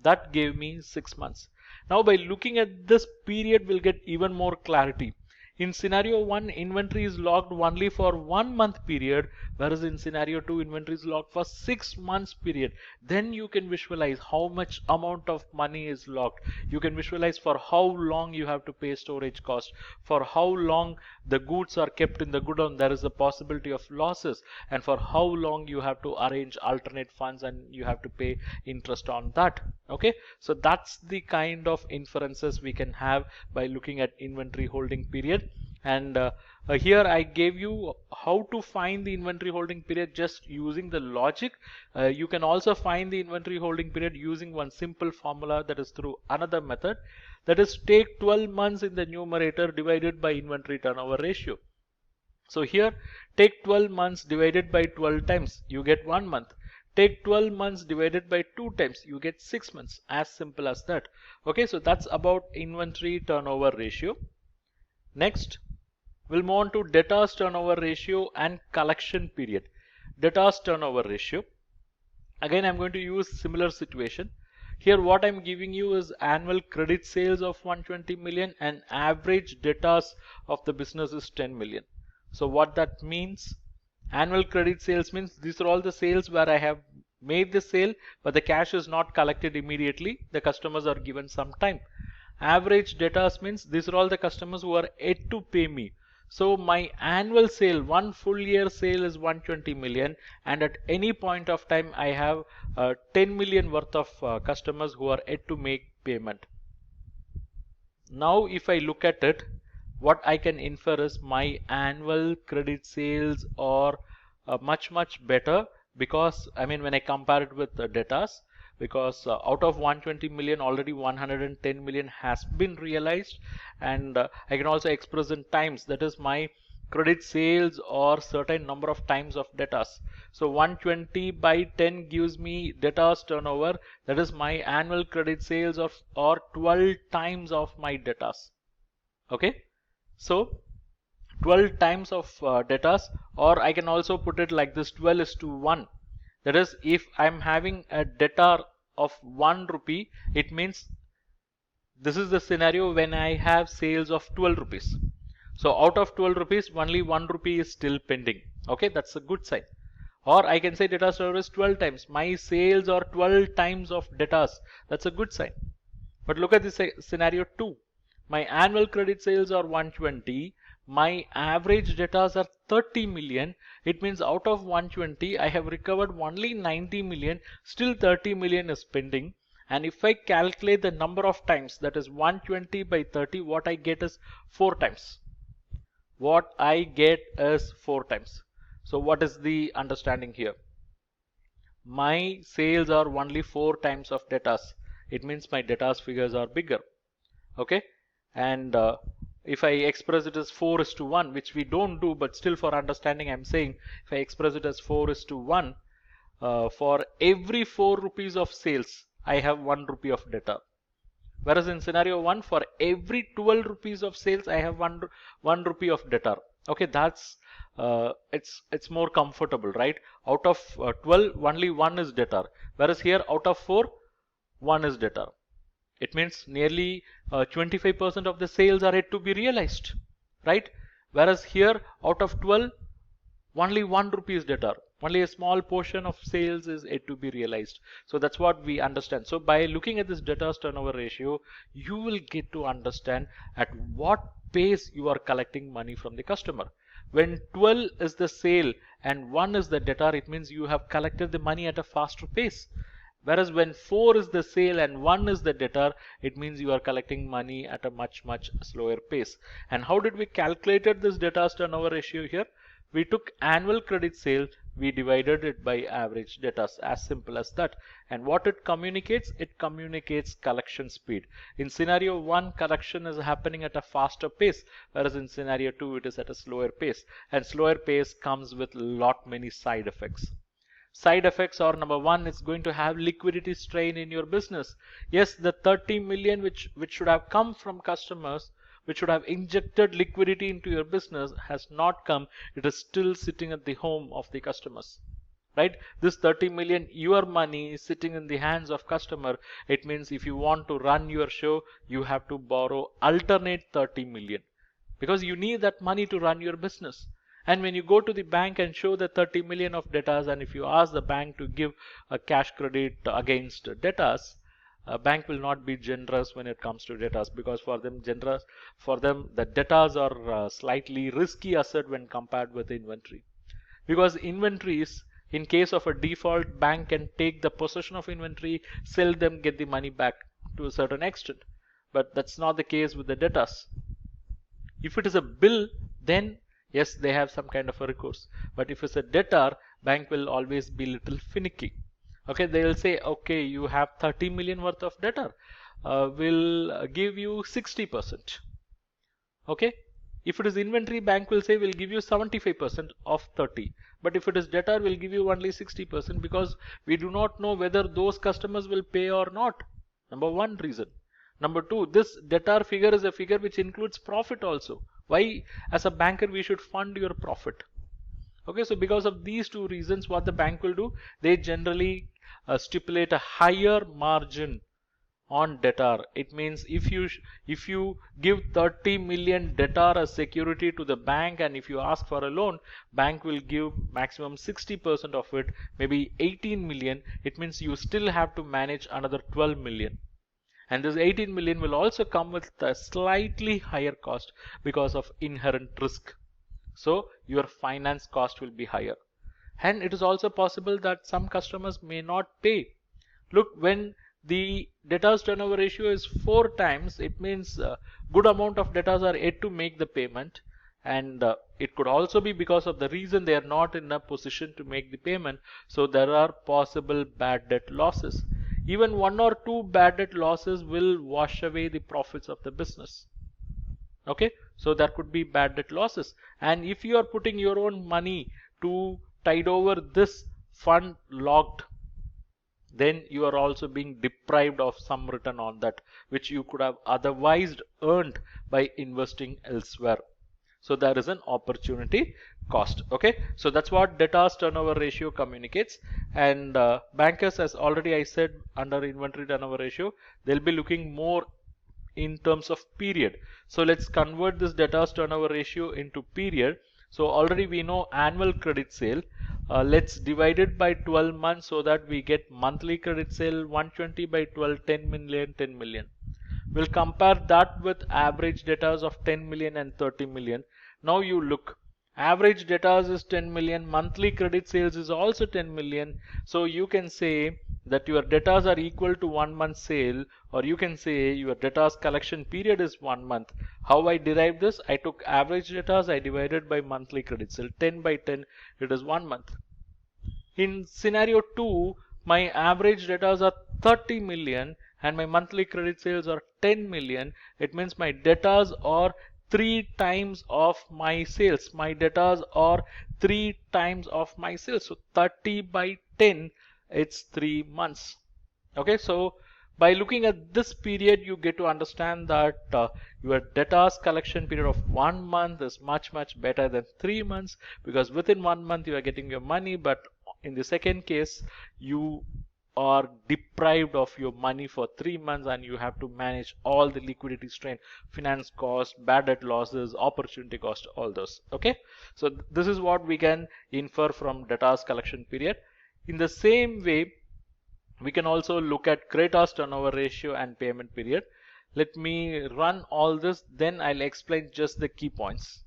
That gave me 6 months. Now by looking at this period, we'll get even more clarity. In scenario 1, inventory is locked only for 1 month period, whereas in scenario 2, inventory is locked for 6 months period. Then you can visualize how much amount of money is locked. You can visualize for how long you have to pay storage cost, for how long the goods are kept in the godown, there is a possibility of losses, and for how long you have to arrange alternate funds and you have to pay interest on that. Okay, so that's the kind of inferences we can have by looking at inventory holding period. And here I gave you how to find the inventory holding period just using the logic. You can also find the inventory holding period using one simple formula, that is through another method, that is take 12 months in the numerator divided by inventory turnover ratio. So here take 12 months divided by 12 times, you get 1 month. Take 12 months divided by 2 times, you get 6 months. As simple as that. Okay, so that's about inventory turnover ratio. Next, we'll move on to debtors turnover ratio and collection period. Debtors turnover ratio. Again, I'm going to use similar situation. Here what I'm giving you is annual credit sales of 120 million and average debtors of the business is 10 million. So what that means, annual credit sales means these are all the sales where I have made the sale, but the cash is not collected immediately. The customers are given some time. Average debtors means these are all the customers who are yet to pay me. So my annual sale, one full year sale is 120 million, and at any point of time I have 10 million worth of customers who are yet to make payment. Now if I look at it, what I can infer is my annual credit sales are much better, because I mean when I compare it with the debtors, because out of 120 million already 110 million has been realized, and I can also express in times, that is my credit sales or certain number of times of debtors. So 120 by 10 gives me debtors turnover, that is my annual credit sales of or 12 times of my debtors. Okay, so 12 times of debtors, or I can also put it like this, 12:1. That is, if I'm having a debtor of 1 rupee, it means this is the scenario when I have sales of 12 rupees. So out of 12 rupees, only 1 rupee is still pending. Okay, that's a good sign. Or I can say debtor service 12 times. My sales are 12 times of debtors. That's a good sign. But look at this scenario 2. My annual credit sales are 120. My average debtors are 30 million. It means out of 120, I have recovered only 90 million. Still 30 million is pending. And if I calculate the number of times, that is 120 by 30, what I get is 4 times. What I get is 4 times. So what is the understanding here? My sales are only 4 times of debtors. It means my debtors figures are bigger. Okay, and if I express it as 4:1, which we don't do, but still for understanding I'm saying, if I express it as 4:1, for every 4 rupees of sales I have 1 rupee of debtor. Whereas in scenario 1, for every 12 rupees of sales I have 1 rupee of debtor. Okay, that's it's more comfortable, right? Out of 12, only 1 is debtor, whereas here out of 4, 1 is debtor. It means nearly 25% of the sales are yet to be realized, right? Whereas here out of 12, only 1 rupee is debtor. Only a small portion of sales is yet to be realized. So that's what we understand. So by looking at this debtors turnover ratio, you will get to understand at what pace you are collecting money from the customer. When 12 is the sale and 1 is the debtor, it means you have collected the money at a faster pace. Whereas when 4 is the sale and 1 is the debtor, it means you are collecting money at a much slower pace. And how did we calculate this debtors turnover ratio here? We took annual credit sales, we divided it by average debtors, as simple as that. And what it communicates collection speed. In scenario 1, collection is happening at a faster pace, whereas in scenario 2 it is at a slower pace. And slower pace comes with many side effects. Side effects are, number 1, it's going to have liquidity strain in your business. Yes, the 30 million which should have come from customers, which should have injected liquidity into your business, has not come. It is still sitting at the home of the customers, right? This 30 million, your money is sitting in the hands of customer. It means if you want to run your show, you have to borrow alternate 30 million because you need that money to run your business. And when you go to the bank and show the 30 million of debtors, and if you ask the bank to give a cash credit against debtors, a bank will not be generous when it comes to debtors, because for them the debtors are slightly risky asset when compared with inventory. Because inventories, in case of a default, bank can take the possession of inventory, sell them, get the money back to a certain extent. But that's not the case with the debtors. If it is a bill, then yes, they have some kind of a recourse. But if it's a debtor, bank will always be little finicky. Okay, they will say, okay, you have 30 million worth of debtor, we'll give you 60%. Okay, if it is inventory, bank will say we'll give you 75% of 30. But if it is debtor, we'll give you only 60% because we do not know whether those customers will pay or not. Number one reason. Number two, this debtor figure is a figure which includes profit also. Why, as a banker, we should fund your profit? Okay, so because of these two reasons, what the bank will do, they generally stipulate a higher margin on debtor. It means if you give 30 million debtor as security to the bank, and if you ask for a loan, bank will give maximum 60% of it, maybe 18 million. It means you still have to manage another 12 million. And this 18 million will also come with a slightly higher cost because of inherent risk. So your finance cost will be higher. And it is also possible that some customers may not pay. Look, when the debtors turnover ratio is 4 times, it means a good amount of debtors are yet to make the payment. And it could also be because of the reason they are not in a position to make the payment. So there are possible bad debt losses. Even 1 or 2 bad debt losses will wash away the profits of the business. Okay, so there could be bad debt losses. And if you are putting your own money to tide over this fund locked, then you are also being deprived of some return on that, which you could have otherwise earned by investing elsewhere. So there is an opportunity cost. Okay, so that's what debtors turnover ratio communicates. And bankers, as already I said, under inventory turnover ratio, they'll be looking more in terms of period. So let's convert this debtors turnover ratio into period. So already we know annual credit sale. Let's divide it by 12 months so that we get monthly credit sale. 120 by 12, 10 million, 10 million. We'll compare that with average debtors of 10 million and 30 million. Now you look, average debtors is 10 million, monthly credit sales is also 10 million. So you can say that your debtors are equal to 1 month sale, or you can say your debtors collection period is 1 month. How I derived this? I took average debtors, I divided by monthly credit sale. 10 by 10, it is 1 month. In scenario 2, my average debtors are 30 million and my monthly credit sales are 10 million. It means my debtors are 3 times of my sales. My debtors are 3 times of my sales. So 30 by 10, it's 3 months. Okay, so by looking at this period, you get to understand that your debtors collection period of 1 month is much better than 3 months, because within 1 month you are getting your money, but in the second case you are deprived of your money for 3 months and you have to manage all the liquidity strain, finance cost, bad debt losses, opportunity cost, all those. Okay, so this is what we can infer from debtors collection period. In the same way, we can also look at creditors turnover ratio and payment period. Let me run all this, then I'll explain just the key points.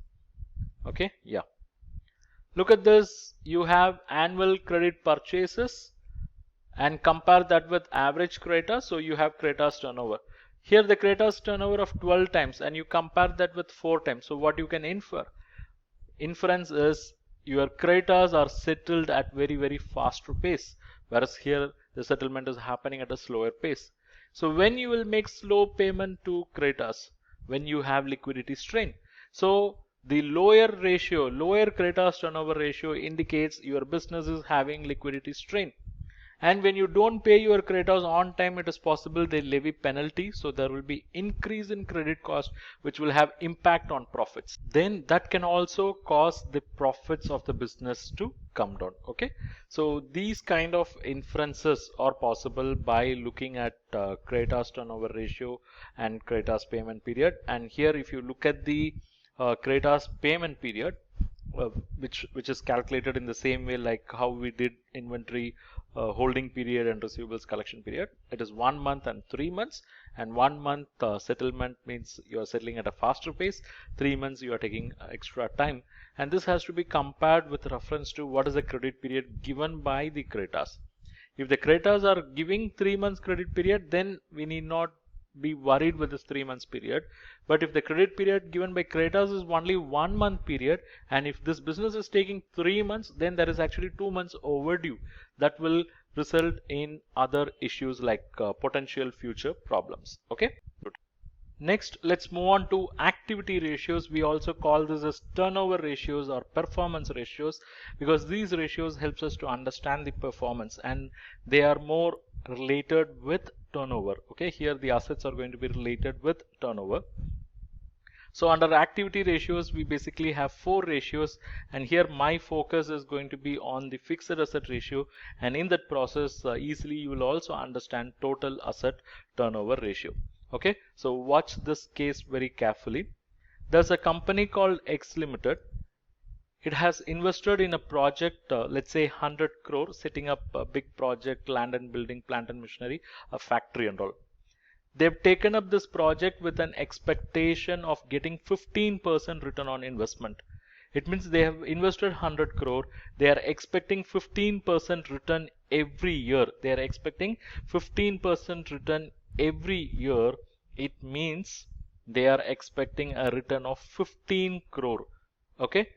Okay, yeah. Look at this, you have annual credit purchases and compare that with average creditors. So you have creditors turnover. Here the creditors turnover of 12 times and you compare that with 4 times. So what you can infer? Inference is your creditors are settled at very faster pace, whereas here the settlement is happening at a slower pace. So when you will make slow payment to creditors? When you have liquidity strain. So the lower creditors turnover ratio indicates your business is having liquidity strain. And when you don't pay your creditors on time, it is possible they levy penalty. So there will be increase in credit cost, which will have impact on profits. Then that can also cause the profits of the business to come down. Okay. So these kind of inferences are possible by looking at creditors turnover ratio and creditors payment period. And here, if you look at the creditors payment period, which is calculated in the same way like how we did inventory holding period and receivables collection period. It is 1 month and 3 months, and 1 month settlement means you are settling at a faster pace. 3 months you are taking extra time, and this has to be compared with reference to what is the credit period given by the creditors. If the creditors are giving 3 months credit period, then we need not be worried with this 3 months period. But if the credit period given by creditors is only 1 month period, and if this business is taking 3 months, then there is actually 2 months overdue. That will result in other issues like potential future problems. Okay. Next, let's move on to activity ratios. We also call this as turnover ratios or performance ratios, because these ratios helps us to understand the performance, and they are more related with turnover. Okay, here the assets are going to be related with turnover. So under activity ratios, we basically have 4 ratios, and here my focus is going to be on the fixed asset ratio, and in that process easily you will also understand total asset turnover ratio. Okay, so watch this case very carefully. There's a company called X Limited. It has invested in a project, let's say 100 crore, setting up a big project, land and building, plant and machinery, a factory and all. They've taken up this project with an expectation of getting 15% return on investment. It means they have invested 100 crore. They are expecting 15% return every year. They are expecting 15% return every year. It means they are expecting a return of 15 crore. Okay.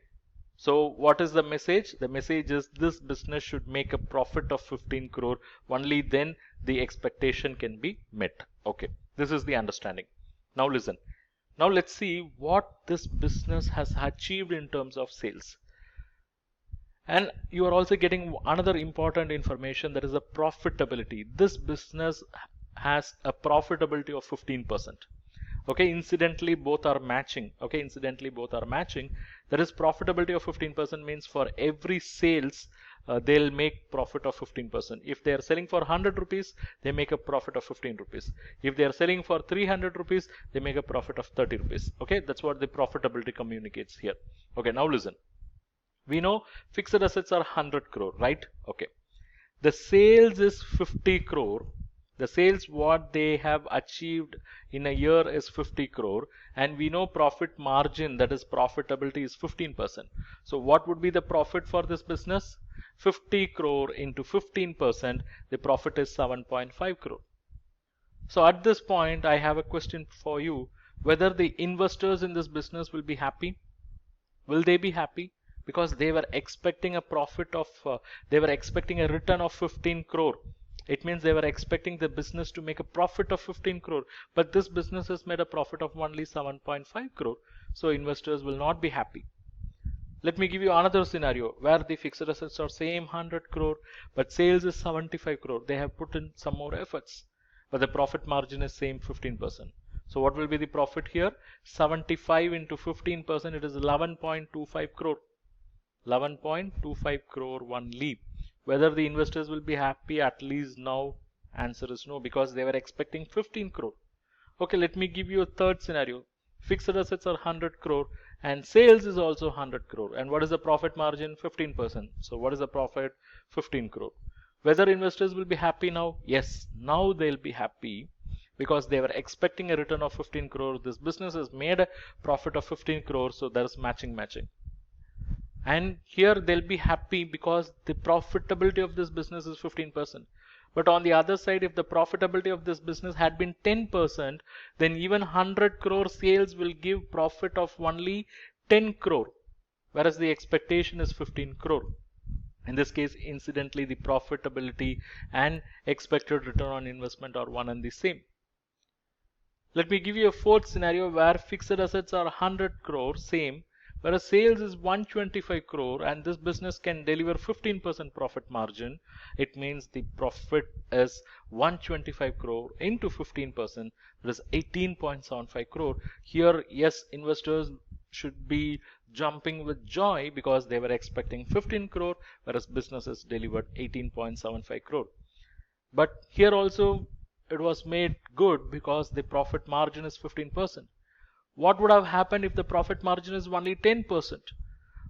So what is the message? The message is this business should make a profit of 15 crore. Only then the expectation can be met. Okay, this is the understanding. Now listen. Now let's see what this business has achieved in terms of sales. And you are also getting another important information, that is the profitability. This business has a profitability of 15%. Okay, incidentally both are matching. Okay, incidentally both are matching. That is, profitability of 15% means for every sales they'll make profit of 15%. If they are selling for 100 rupees, they make a profit of 15 rupees. If they are selling for 300 rupees, they make a profit of 30 rupees. Okay, that's what the profitability communicates here. Okay, now listen. We know fixed assets are 100 crore, right? Okay. The sales is 50 crore. The sales what they have achieved in a year is 50 crore, and we know profit margin, that is profitability, is 15%. So what would be the profit for this business? 50 crore into 15%, the profit is 7.5 crore. So at this point I have a question for you, whether the investors in this business will be happy. Will they be happy? Because they were expecting a profit of they were expecting a return of 15 crore. It means they were expecting the business to make a profit of 15 crore, but this business has made a profit of only 7.5 crore. So investors will not be happy. Let me give you another scenario where the fixed assets are same 100 crore, but sales is 75 crore. They have put in some more efforts, but the profit margin is same 15%. So what will be the profit here? 75 into 15%, it is 11.25 crore. 11.25 crore only. Whether the investors will be happy, at least now answer is no, because they were expecting 15 crore. Okay, let me give you a third scenario. Fixed assets are 100 crore and sales is also 100 crore. And what is the profit margin? 15%. So what is the profit? 15 crore. Whether investors will be happy now? Yes, now they'll be happy, because they were expecting a return of 15 crore. This business has made a profit of 15 crore, so there's matching. And here they'll be happy because the profitability of this business is 15%. But on the other side, if the profitability of this business had been 10%, then even 100 crore sales will give profit of only 10 crore, whereas the expectation is 15 crore. In this case, incidentally, the profitability and expected return on investment are one and the same. Let me give you a fourth scenario where fixed assets are 100 crore, same, whereas sales is 125 crore and this business can deliver 15% profit margin, it means the profit is 125 crore into 15%, that is 18.75 crore. Here, yes, investors should be jumping with joy because they were expecting 15 crore, whereas businesses delivered 18.75 crore. But here also it was made good because the profit margin is 15%. What would have happened if the profit margin is only 10%?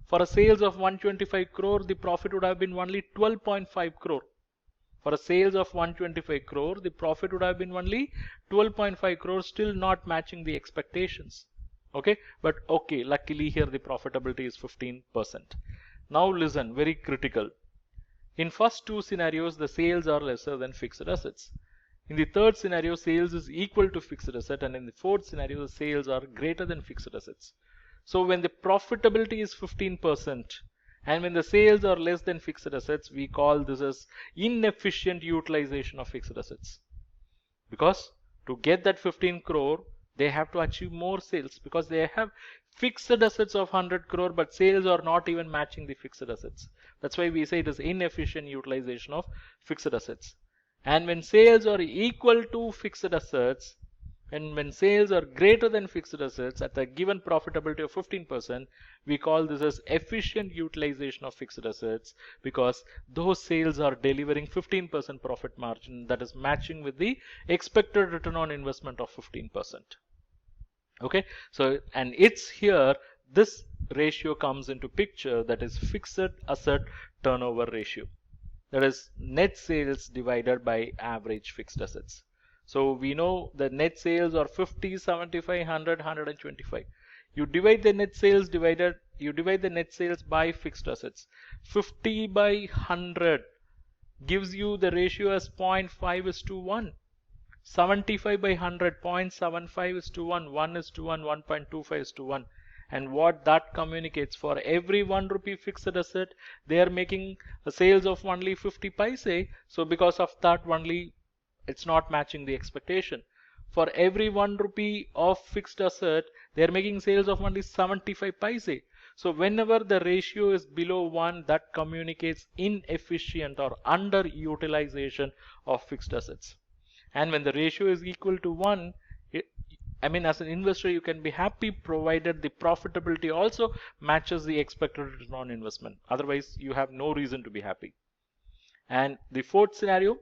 For a sales of 125 crore, the profit would have been only 12.5 crore. For a sales of 125 crore, the profit would have been only 12.5 crore, still not matching the expectations. Okay, but okay, luckily here the profitability is 15%. Now listen, very critical. In first two scenarios, the sales are lesser than fixed assets. In the third scenario, sales is equal to fixed asset, and in the fourth scenario, the sales are greater than fixed assets. So when the profitability is 15% and when the sales are less than fixed assets, we call this as inefficient utilization of fixed assets. Because to get that 15 crore, they have to achieve more sales because they have fixed assets of 100 crore, but sales are not even matching the fixed assets. That's why we say it is inefficient utilization of fixed assets. And when sales are equal to fixed assets, and when sales are greater than fixed assets at a given profitability of 15%, we call this as efficient utilization of fixed assets because those sales are delivering 15% profit margin that is matching with the expected return on investment of 15%. Okay, so and it's here this ratio comes into picture, that is fixed asset turnover ratio. That is net sales divided by average fixed assets. So we know the net sales are 50, 75, 100, 125. You divide the net sales by fixed assets. 50 by 100 gives you the ratio as 0.5:1. 75 by 100, 0.75:1, 1:1, 1.25:1. And what that communicates, for every 1 rupee fixed asset, they are making a sales of only 50 paise. So because of that only, it's not matching the expectation. For every 1 rupee of fixed asset, they are making sales of only 75 paise. So whenever the ratio is below 1, that communicates inefficient or underutilization of fixed assets. And when the ratio is equal to 1, as an investor, you can be happy provided the profitability also matches the expected return on investment. Otherwise, you have no reason to be happy. And the fourth scenario,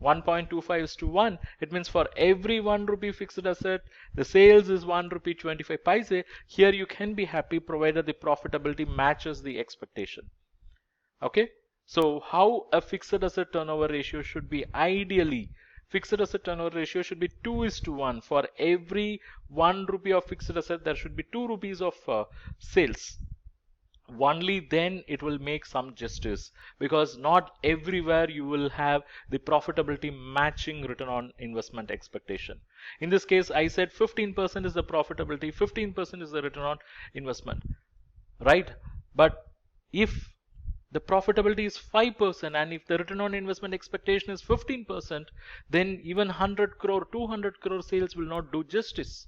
1.25:1, it means for every 1 rupee fixed asset, the sales is 1 rupee 25 paise. Here you can be happy provided the profitability matches the expectation. Okay, so how a fixed asset turnover ratio should be ideally? Fixed asset turnover ratio should be 2:1. For every 1 rupee of fixed asset, there should be 2 rupees of sales. Only then it will make some justice, because not everywhere you will have the profitability matching return on investment expectation. In this case, I said 15% is the profitability, 15% is the return on investment, right? But if the profitability is 5% and if the return on investment expectation is 15%, then even 100 crore, 200 crore sales will not do justice.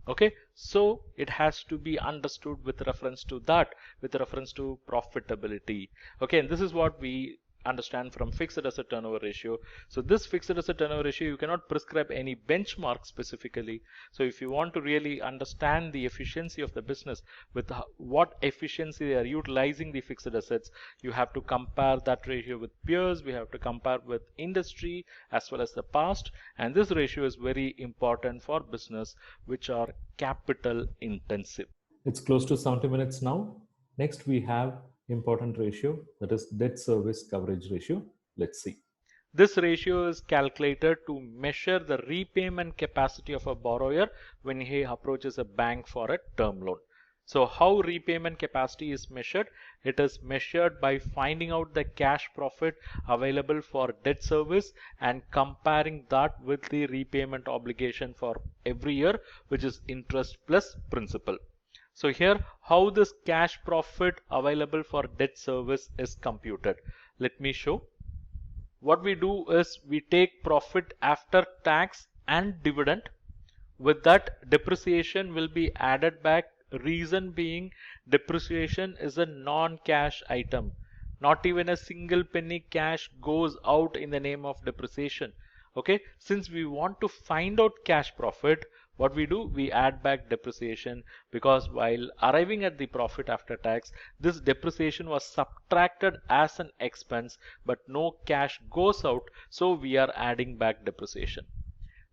Okay, so it has to be understood with reference to that, with reference to profitability. Okay, and this is what we understand from fixed asset turnover ratio. So this fixed asset turnover ratio, you cannot prescribe any benchmark specifically. So if you want to really understand the efficiency of the business with what efficiency they are utilizing the fixed assets, you have to compare that ratio with peers, we have to compare with industry as well as the past, and this ratio is very important for business which are capital intensive. It's close to 70 minutes now. Next, we have important ratio, that is debt service coverage ratio. Let's see. This ratio is calculated to measure the repayment capacity of a borrower when he approaches a bank for a term loan. So how repayment capacity is measured? It is measured by finding out the cash profit available for debt service and comparing that with the repayment obligation for every year, which is interest plus principal. So here, how this cash profit available for debt service is computed. Let me show. What we do is we take profit after tax and dividend. With that, depreciation will be added back Reason being, depreciation is a non-cash item. Not even a single penny cash goes out in the name of depreciation. Okay, since we want to find out cash profit, what we do, we add back depreciation, because while arriving at the profit after tax, this depreciation was subtracted as an expense, but no cash goes out, so we are adding back depreciation.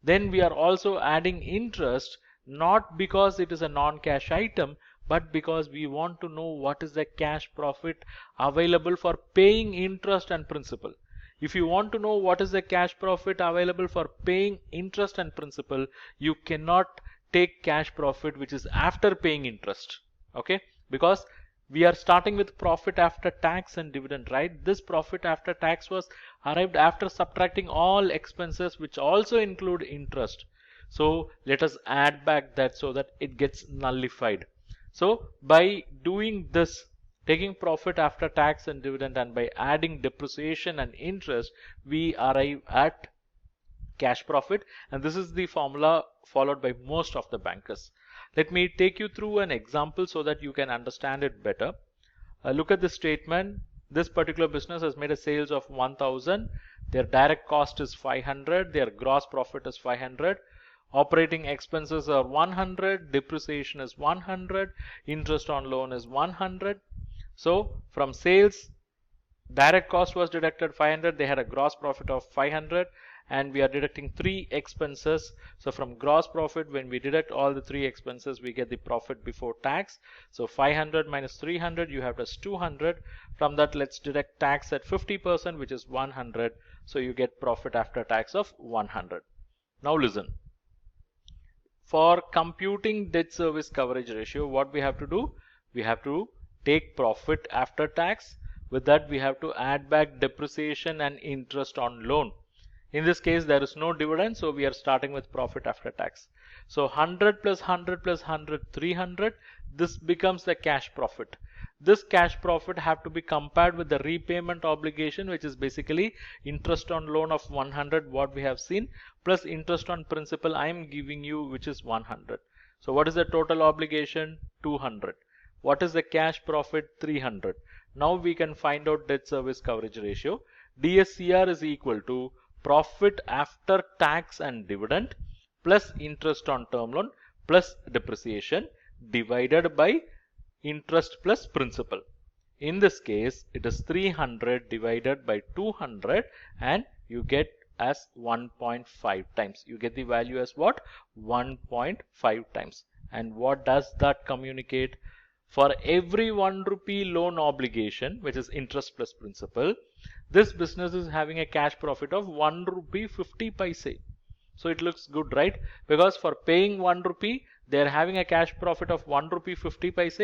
Then we are also adding interest, not because it is a non-cash item, but because we want to know what is the cash profit available for paying interest and principal. If you want to know what is the cash profit available for paying interest and principal, you cannot take cash profit which is after paying interest. Okay, because we are starting with profit after tax and dividend, right? This profit after tax was arrived after subtracting all expenses which also include interest. So let us add back that so that it gets nullified. So by doing this, taking profit after tax and dividend, and by adding depreciation and interest, we arrive at cash profit, and this is the formula followed by most of the bankers. Let me take you through an example so that you can understand it better. Look at this statement. This particular business has made a sales of 1000. Their direct cost is 500. Their gross profit is 500. Operating expenses are 100. Depreciation is 100. Interest on loan is 100. So from sales, direct cost was deducted 500. They had a gross profit of 500, and we are deducting 3 expenses. So from gross profit, when we deduct all the 3 expenses, we get the profit before tax. So 500 minus 300, you have as 200. From that, let's deduct tax at 50%, which is 100. So you get profit after tax of 100. Now listen. For computing debt service coverage ratio, what we have to do? We have to take profit after tax. With that, we have to add back depreciation and interest on loan. In this case, there is no dividend, so we are starting with profit after tax. So 100 plus 100 plus 100, 300. This becomes the cash profit. This cash profit have to be compared with the repayment obligation, which is basically interest on loan of 100, what we have seen, plus interest on principal I am giving you, which is 100. So what is the total obligation? 200. What is the cash profit? 300. Now we can find out debt service coverage ratio. DSCR is equal to profit after tax and dividend plus interest on term loan plus depreciation divided by interest plus principal. In this case, it is 300 divided by 200, and you get as 1.5 times. You get the value as what? 1.5 times. And what does that communicate? For every 1 rupee loan obligation, which is interest plus principal, this business is having a cash profit of 1 rupee 50 paise. So it looks good, right? Because for paying 1 rupee, they are having a cash profit of 1 rupee 50 paise.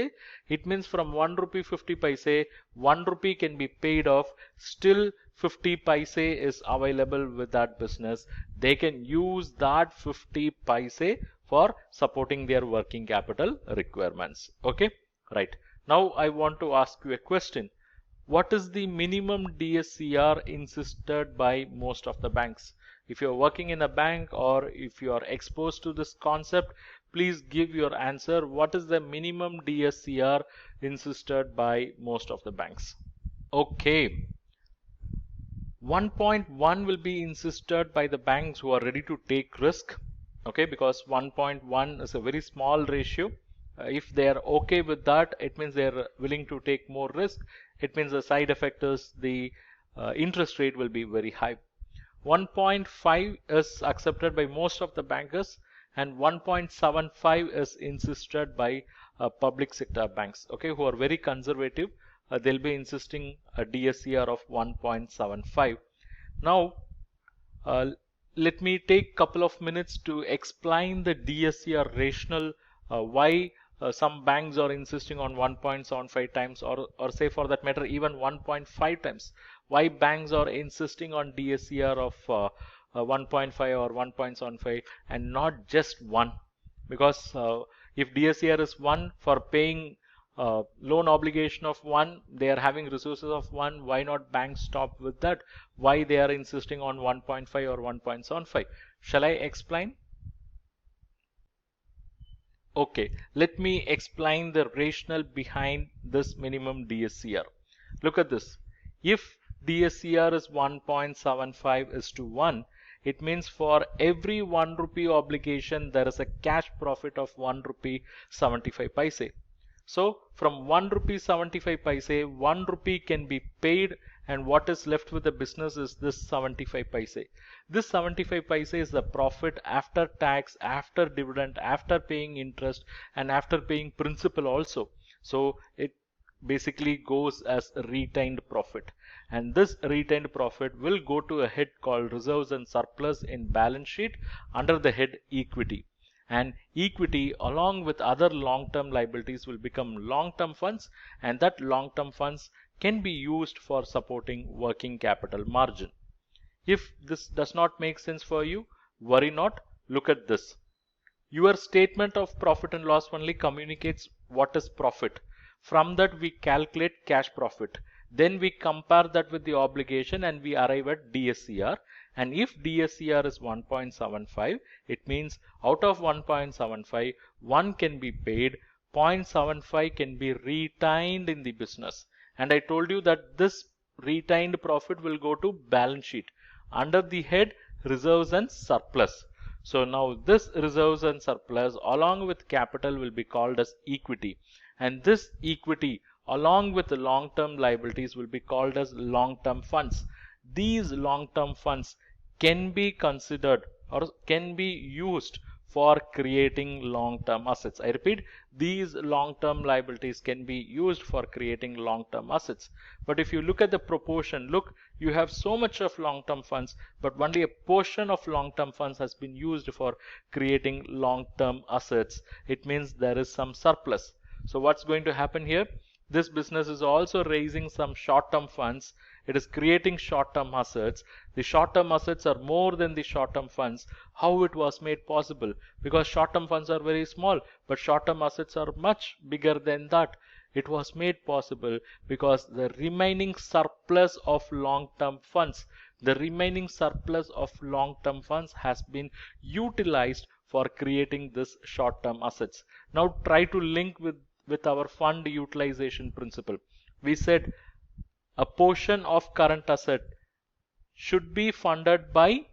It means from 1 rupee 50 paise, 1 rupee can be paid off. Still 50 paise is available with that business. They can use that 50 paise for supporting their working capital requirements. Okay, right. Now I want to ask you a question. What is the minimum DSCR insisted by most of the banks? If you're working in a bank or if you are exposed to this concept, please give your answer. What is the minimum DSCR insisted by most of the banks? Okay. 1.1 will be insisted by the banks who are ready to take risk. Okay, because 1.1 is a very small ratio. If they are okay with that, it means they are willing to take more risk. It means the side effect is the interest rate will be very high. 1.5 is accepted by most of the bankers, and 1.75 is insisted by public sector banks, okay, who are very conservative. They'll be insisting a DSCR of 1.75. Now let me take couple of minutes to explain the DSCR rationale, why some banks are insisting on 1.75 times, or say for that matter even 1.5 times. Why banks are insisting on DSCR of 1.5 or 1.75 and not just 1? Because if DSCR is 1 for paying loan obligation of 1, they are having resources of 1, why not banks stop with that? Why they are insisting on 1.5 or 1.75? Shall I explain? Okay, let me explain the rationale behind this minimum DSCR. Look at this. If DSCR is 1.75 is to 1, it means for every 1 rupee obligation there is a cash profit of 1 rupee 75 paise. So from 1 rupee 75 paise, 1 rupee can be paid, and what is left with the business is this 75 paise. This 75 paise is the profit after tax, after dividend, after paying interest, and after paying principal also. So it basically goes as retained profit, and this retained profit will go to a head called reserves and surplus in balance sheet under the head equity. And equity along with other long-term liabilities will become long-term funds, and that long-term funds can be used for supporting working capital margin. If this does not make sense for you, worry not. Look at this. Your statement of profit and loss only communicates what is profit. From that we calculate cash profit. Then we compare that with the obligation and we arrive at DSCR. And if DSCR is 1.75, it means out of 1.75, 1 can be paid, 0.75 can be retained in the business. And I told you that this retained profit will go to balance sheet under the head reserves and surplus. So now this reserves and surplus along with capital will be called as equity, and this equity along with the long-term liabilities will be called as long-term funds. These long-term funds can be considered or can be used for creating long-term assets. I repeat, these long-term liabilities can be used for creating long-term assets. But if you look at the proportion, look, you have so much of long-term funds, but only a portion of long-term funds has been used for creating long-term assets. It means there is some surplus. So what's going to happen here? This business is also raising some short-term funds. It is creating short-term assets. The short-term assets are more than the short-term funds. How it was made possible? Because short-term funds are very small, but short-term assets are much bigger than that. It was made possible because the remaining surplus of long-term funds, has been utilized for creating this short-term assets. Now try to link with our fund utilization principle. We said a portion of current asset should be funded by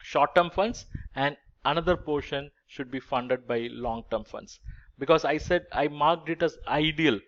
short-term funds and another portion should be funded by long-term funds. Because I said I marked it as ideal.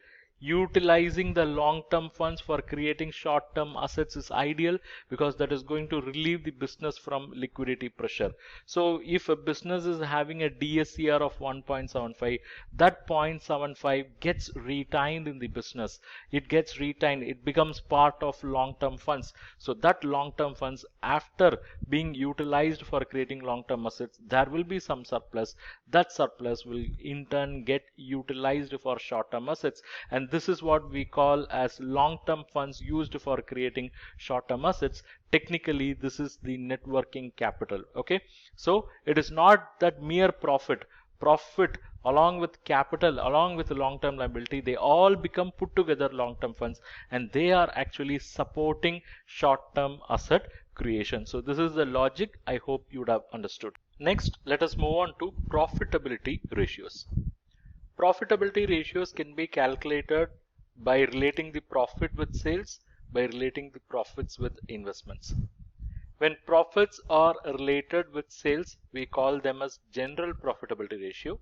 Utilizing the long-term funds for creating short-term assets is ideal because that is going to relieve the business from liquidity pressure. So if a business is having a DSCR of 1.75, that 0.75 gets retained in the business. It gets retained. It becomes part of long-term funds. So that long-term funds, after being utilized for creating long-term assets, there will be some surplus. That surplus will in turn get utilized for short-term assets, and this is what we call as long-term funds used for creating short-term assets. Technically this is the net working capital. Okay, so it is not that mere profit along with capital, along with long-term liability, they all become put together long-term funds, and they are actually supporting short-term asset creation. So this is the logic. I hope you would have understood. Next, let us move on to profitability ratios. Profitability ratios can be calculated by relating the profit with sales, by relating the profits with investments. When profits are related with sales, we call them as general profitability ratio,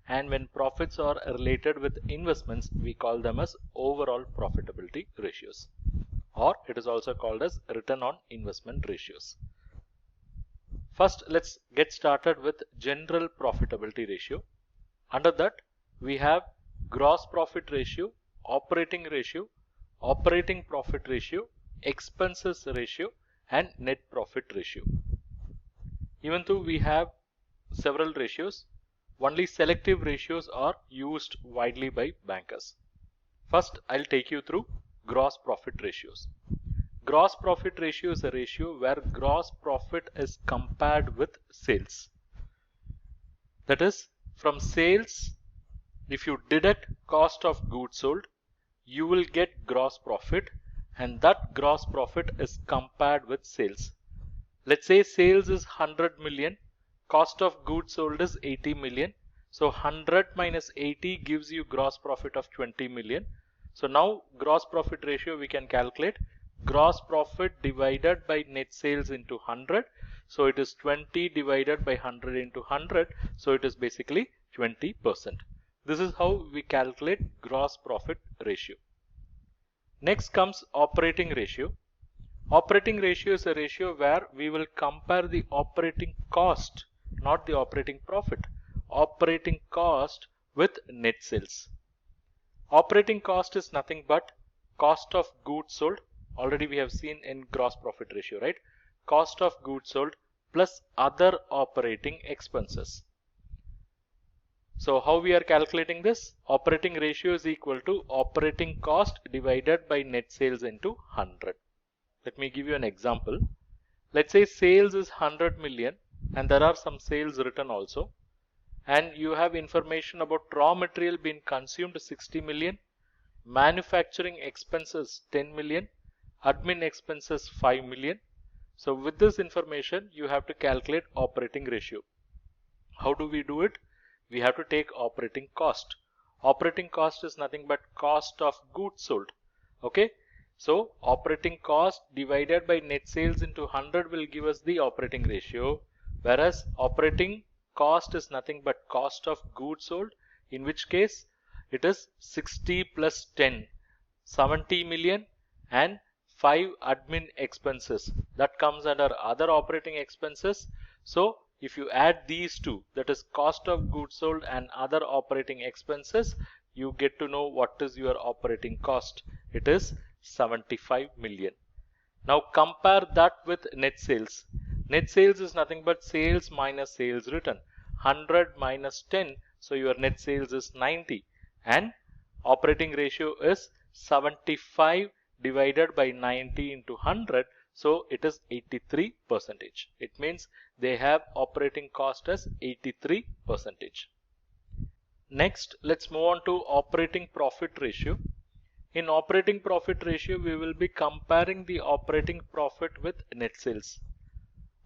and when profits are related with investments, we call them as overall profitability ratios, or it is also called as return on investment ratios. First, let's get started with general profitability ratio. Under that, we have gross profit ratio, operating ratio, operating profit ratio, expenses ratio, and net profit ratio. Even though we have several ratios, only selective ratios are used widely by bankers. First, I'll take you through gross profit ratios. Gross profit ratio is a ratio where gross profit is compared with sales. That is, from sales, if you deduct cost of goods sold, you will get gross profit, and that gross profit is compared with sales. Let's say sales is 100 million, cost of goods sold is 80 million. So 100 minus 80 gives you gross profit of 20 million. So now gross profit ratio we can calculate gross profit divided by net sales into 100. So it is 20 divided by 100 into 100. So it is basically 20%. This is how we calculate gross profit ratio. Next comes operating ratio. Operating ratio is a ratio where we will compare the operating cost, not the operating profit, operating cost with net sales. Operating cost is nothing but cost of goods sold. Already we have seen in gross profit ratio, right? Cost of goods sold plus other operating expenses. So how we are calculating this? Operating ratio is equal to operating cost divided by net sales into 100. Let me give you an example. Let's say sales is 100 million and there are some sales written also, and you have information about raw material being consumed 60 million, manufacturing expenses 10 million, admin expenses 5 million. So with this information you have to calculate operating ratio. How do we do it? We have to take operating cost. Operating cost is nothing but cost of goods sold. Okay, so operating cost divided by net sales into 100 will give us the operating ratio, whereas operating cost is nothing but cost of goods sold, in which case it is 60 plus 10, 70 million, and 5 admin expenses. That comes under other operating expenses. So if you add these two, that is cost of goods sold and other operating expenses, you get to know what is your operating cost. It is 75 million. Now compare that with net sales. Net sales is nothing but sales minus sales written. 100 minus 10, so your net sales is 90, and operating ratio is 75 divided by 90 into 100, so it is 83%. It means they have operating cost as 83%. Next, let's move on to operating profit ratio. In operating profit ratio, we will be comparing the operating profit with net sales.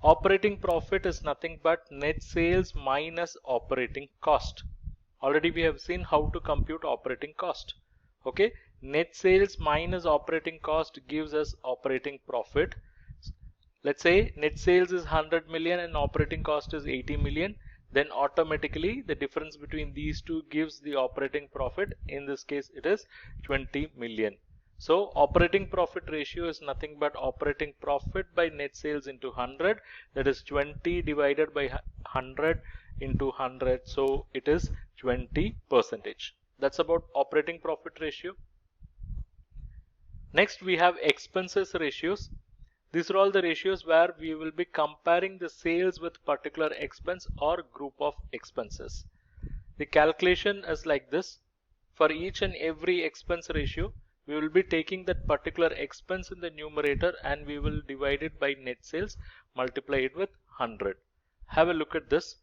Operating profit is nothing but net sales minus operating cost. Already we have seen how to compute operating cost. Okay, net sales minus operating cost gives us operating profit. Let's say net sales is 100 million and operating cost is 80 million. Then automatically the difference between these two gives the operating profit. In this case it is 20 million. So operating profit ratio is nothing but operating profit by net sales into 100, that is 20 divided by 100 into 100, so it is 20%. That's about operating profit ratio. Next we have expenses ratios. These are all the ratios where we will be comparing the sales with particular expense or group of expenses. The calculation is like this. For each and every expense ratio, we will be taking that particular expense in the numerator and we will divide it by net sales, multiply it with 100. Have a look at this.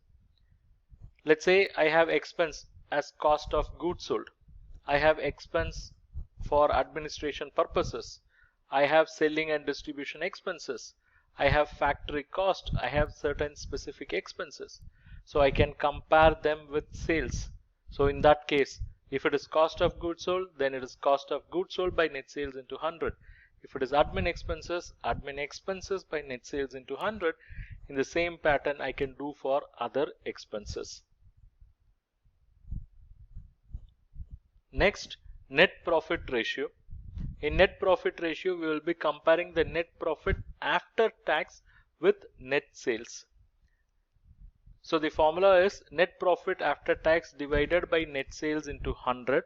Let's say I have expense as cost of goods sold. I have expense for administration purposes. I have selling and distribution expenses. I have factory cost. I have certain specific expenses. So I can compare them with sales. So in that case, if it is cost of goods sold, then it is cost of goods sold by net sales into 100. If it is admin expenses by net sales into 100. In the same pattern I can do for other expenses. Next, net profit ratio. In net profit ratio, we will be comparing the net profit after tax with net sales. So the formula is net profit after tax divided by net sales into 100.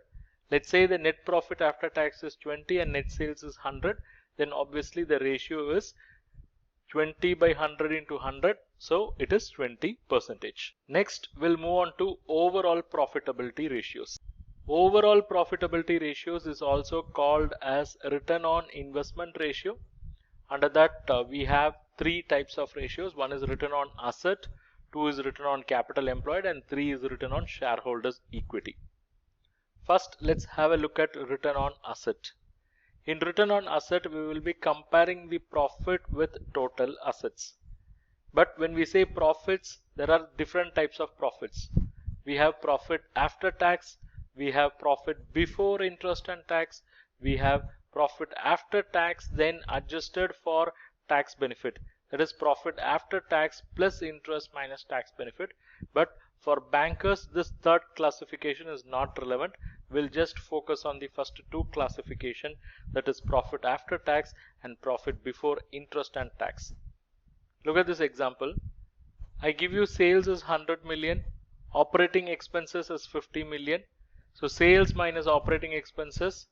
Let's say the net profit after tax is 20 and net sales is 100. Then obviously the ratio is 20 by 100 into 100. So it is 20%. Next, we'll move on to overall profitability ratios. Overall profitability ratios is also called as return on investment ratio. Under that we have three types of ratios. One is return on asset, two is return on capital employed, and three is return on shareholders equity. First, let's have a look at return on asset. In return on asset, we will be comparing the profit with total assets. But when we say profits, there are different types of profits. we have profit after tax, we have profit before interest and tax, we have profit after tax then adjusted for tax benefit. That is profit after tax plus interest minus tax benefit. But for bankers, this third classification is not relevant. We'll just focus on the first two classification, that is profit after tax and profit before interest and tax. Look at this example. I give you sales is 100 million, operating expenses is 50 million. So sales minus operating expenses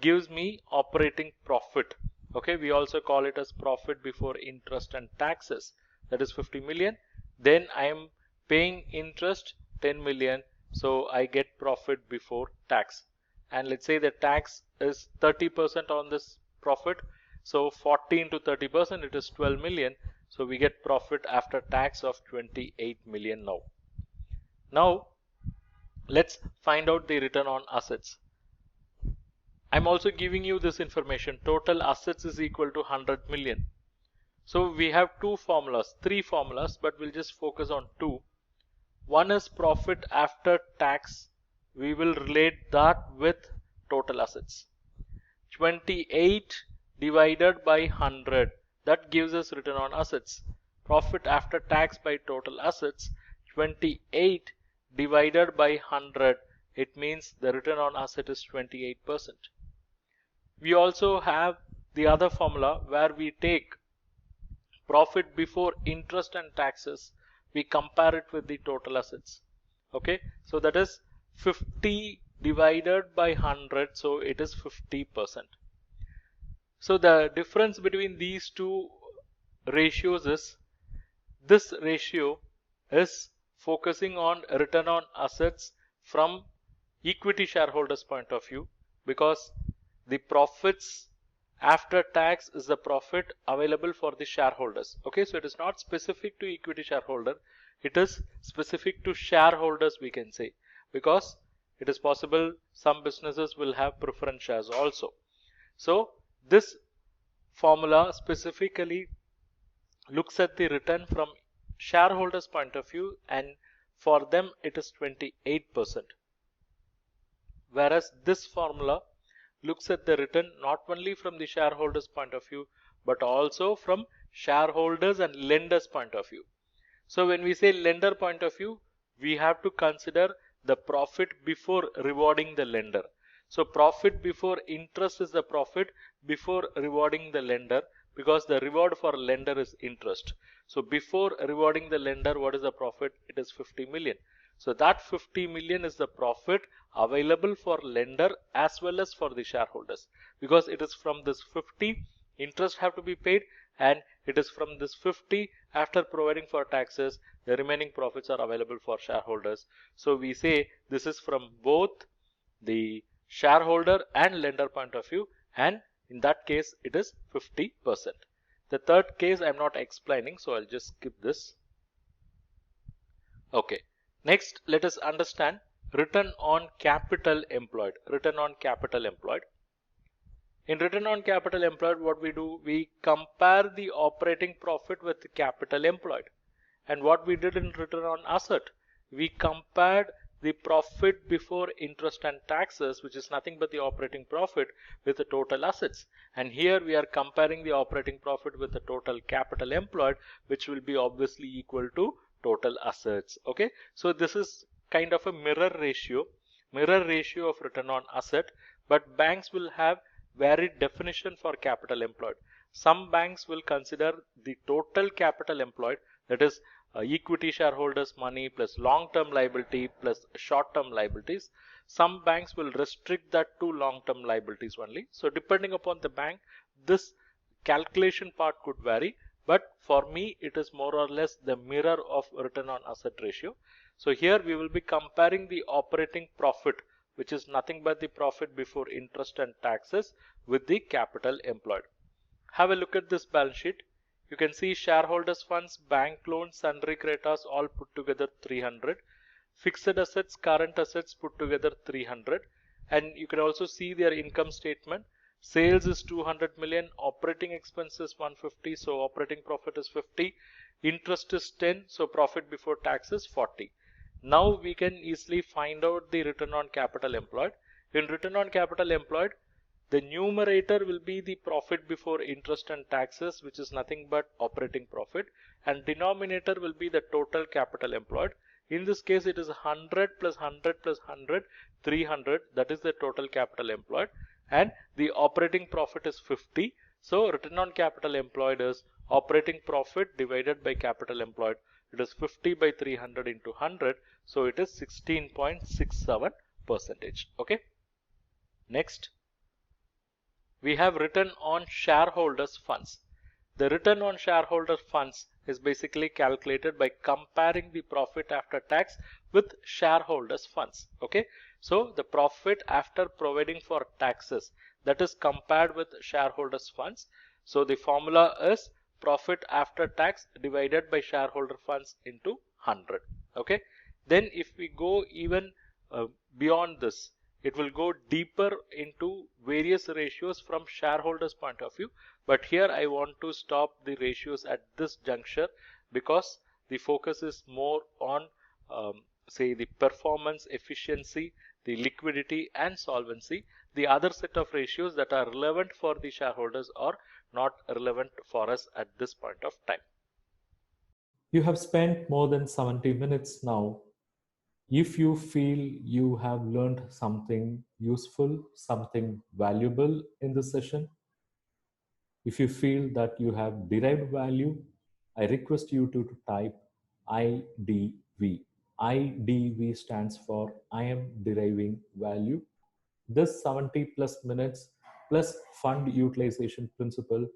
gives me operating profit. Okay, we also call it as profit before interest and taxes. That is 50 million. Then I am paying interest 10 million. So I get profit before tax. And let's say the tax is 30% on this profit. So 14 to 30%, it is 12 million. So we get profit after tax of 28 million now. Now let's find out the return on assets. I'm also giving you this information. Total assets is equal to 100 million. So we have three formulas, but we'll just focus on two. One is profit after tax. We will relate that with total assets. 28 divided by 100. That gives us return on assets. Profit after tax by total assets. 28 divided by 100. It means the return on asset is 28%. We also have the other formula where we take profit before interest and taxes. We compare it with the total assets. Okay, so that is 50 divided by 100. So it is 50%. So the difference between these two ratios is this ratio is focusing on return on assets from equity shareholders' point of view, because the profits after tax is the profit available for the shareholders. Okay, so it is not specific to equity shareholder, it is specific to shareholders, we can say, because it is possible some businesses will have preference shares also. So this formula specifically looks at the return from shareholders' point of view, and for them it is 28%. Whereas this formula looks at the return not only from the shareholders' point of view, but also from shareholders and lenders' point of view. So when we say lender point of view, we have to consider the profit before rewarding the lender. So profit before interest is the profit before rewarding the lender, because the reward for lender is interest. So before rewarding the lender, what is the profit? It is 50 million. So that 50 million is the profit available for lender as well as for the shareholders, because it is from this 50 interest have to be paid, and it is from this 50 after providing for taxes, the remaining profits are available for shareholders. So we say this is from both the shareholder and lender point of view, and in that case it is 50%. The third case I'm not explaining, so I'll just skip this. Okay. Next, let us understand return on capital employed. Return on capital employed. In return on capital employed, what we do, we compare the operating profit with the capital employed. And what we did in return on asset, we compared the profit before interest and taxes, which is nothing but the operating profit, with the total assets. And here we are comparing the operating profit with the total capital employed, which will be obviously equal to total assets. Okay, so this is kind of a mirror ratio of return on asset, but banks will have varied definition for capital employed. Some banks will consider the total capital employed, that is equity shareholders money plus long-term liability plus short-term liabilities. Some banks will restrict that to long-term liabilities only. So depending upon the bank, this calculation part could vary, but for me it is more or less the mirror of return on asset ratio. So here we will be comparing the operating profit, which is nothing but the profit before interest and taxes, with the capital employed. Have a look at this balance sheet. You can see shareholders funds, bank loans, sundry creditors all put together 300. Fixed assets, current assets put together 300. And you can also see their income statement. Sales is 200 million, operating expenses 150, so operating profit is 50. Interest is 10, so profit before tax is 40. Now we can easily find out the return on capital employed. In return on capital employed, the numerator will be the profit before interest and taxes, which is nothing but operating profit, and denominator will be the total capital employed. In this case, it is 100 plus 100 plus 100, 300. That is the total capital employed, and the operating profit is 50. So return on capital employed is operating profit divided by capital employed. It is 50 by 300 into 100. So it is 16.67%. Okay. Next, we have return on shareholders funds. The return on shareholder funds is basically calculated by comparing the profit after tax with shareholders funds. Okay, so the profit after providing for taxes, that is compared with shareholders funds. So the formula is profit after tax divided by shareholder funds into 100. Okay, then if we go even beyond this, it will go deeper into various ratios from shareholders point of view, but here I want to stop the ratios at this juncture because the focus is more on say the performance, efficiency, the liquidity and solvency. The other set of ratios that are relevant for the shareholders are not relevant for us at this point of time. You have spent more than 70 minutes now. If you feel you have learned something useful, something valuable in this session, if you feel that you have derived value, I request you to type IDV. IDV stands for I am deriving value. This 70 plus minutes plus fund utilization principle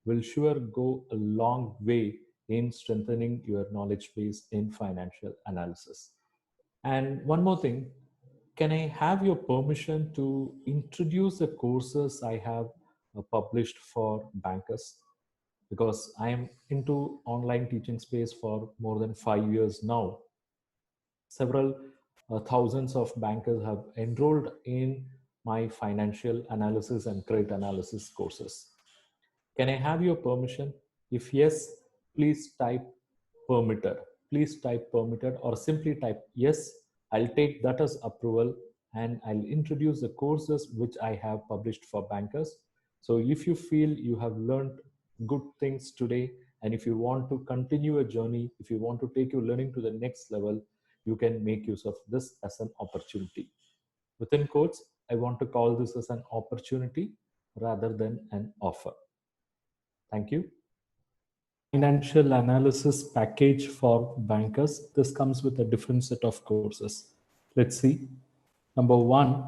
will sure go a long way in strengthening your knowledge base in financial analysis. And one more thing, can I have your permission to introduce the courses I have published for bankers? Because I am into online teaching space for more than 5 years now. Several thousands of bankers have enrolled in my financial analysis and credit analysis courses. Can I have your permission? If yes, please type permitted. Please type permitted or simply type yes. I'll take that as approval and I'll introduce the courses which I have published for bankers. So if you feel you have learned good things today and if you want to continue a journey, if you want to take your learning to the next level, you can make use of this as an opportunity. Within quotes, I want to call this as an opportunity rather than an offer. Thank you. Financial analysis package for bankers. This comes with a different set of courses. Let's see. Number one,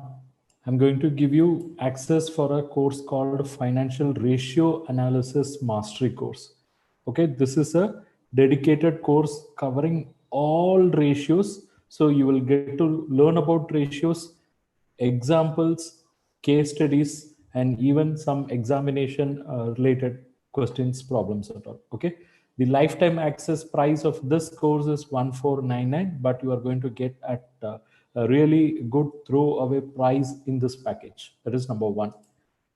I'm going to give you access for a course called Financial Ratio Analysis Mastery course. Okay, this is a dedicated course covering all ratios. So you will get to learn about ratios, examples, case studies, and even some examination related questions, problems at all. Okay. The lifetime access price of this course is 1499, but you are going to get at a really good throwaway price in this package. That is number one.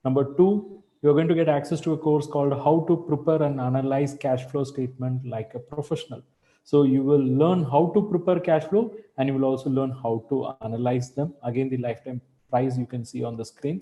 Number two, you're going to get access to a course called How to Prepare and Analyze Cash Flow Statement Like a Professional. So you will learn how to prepare cash flow and you will also learn how to analyze them. Again, the lifetime price you can see on the screen.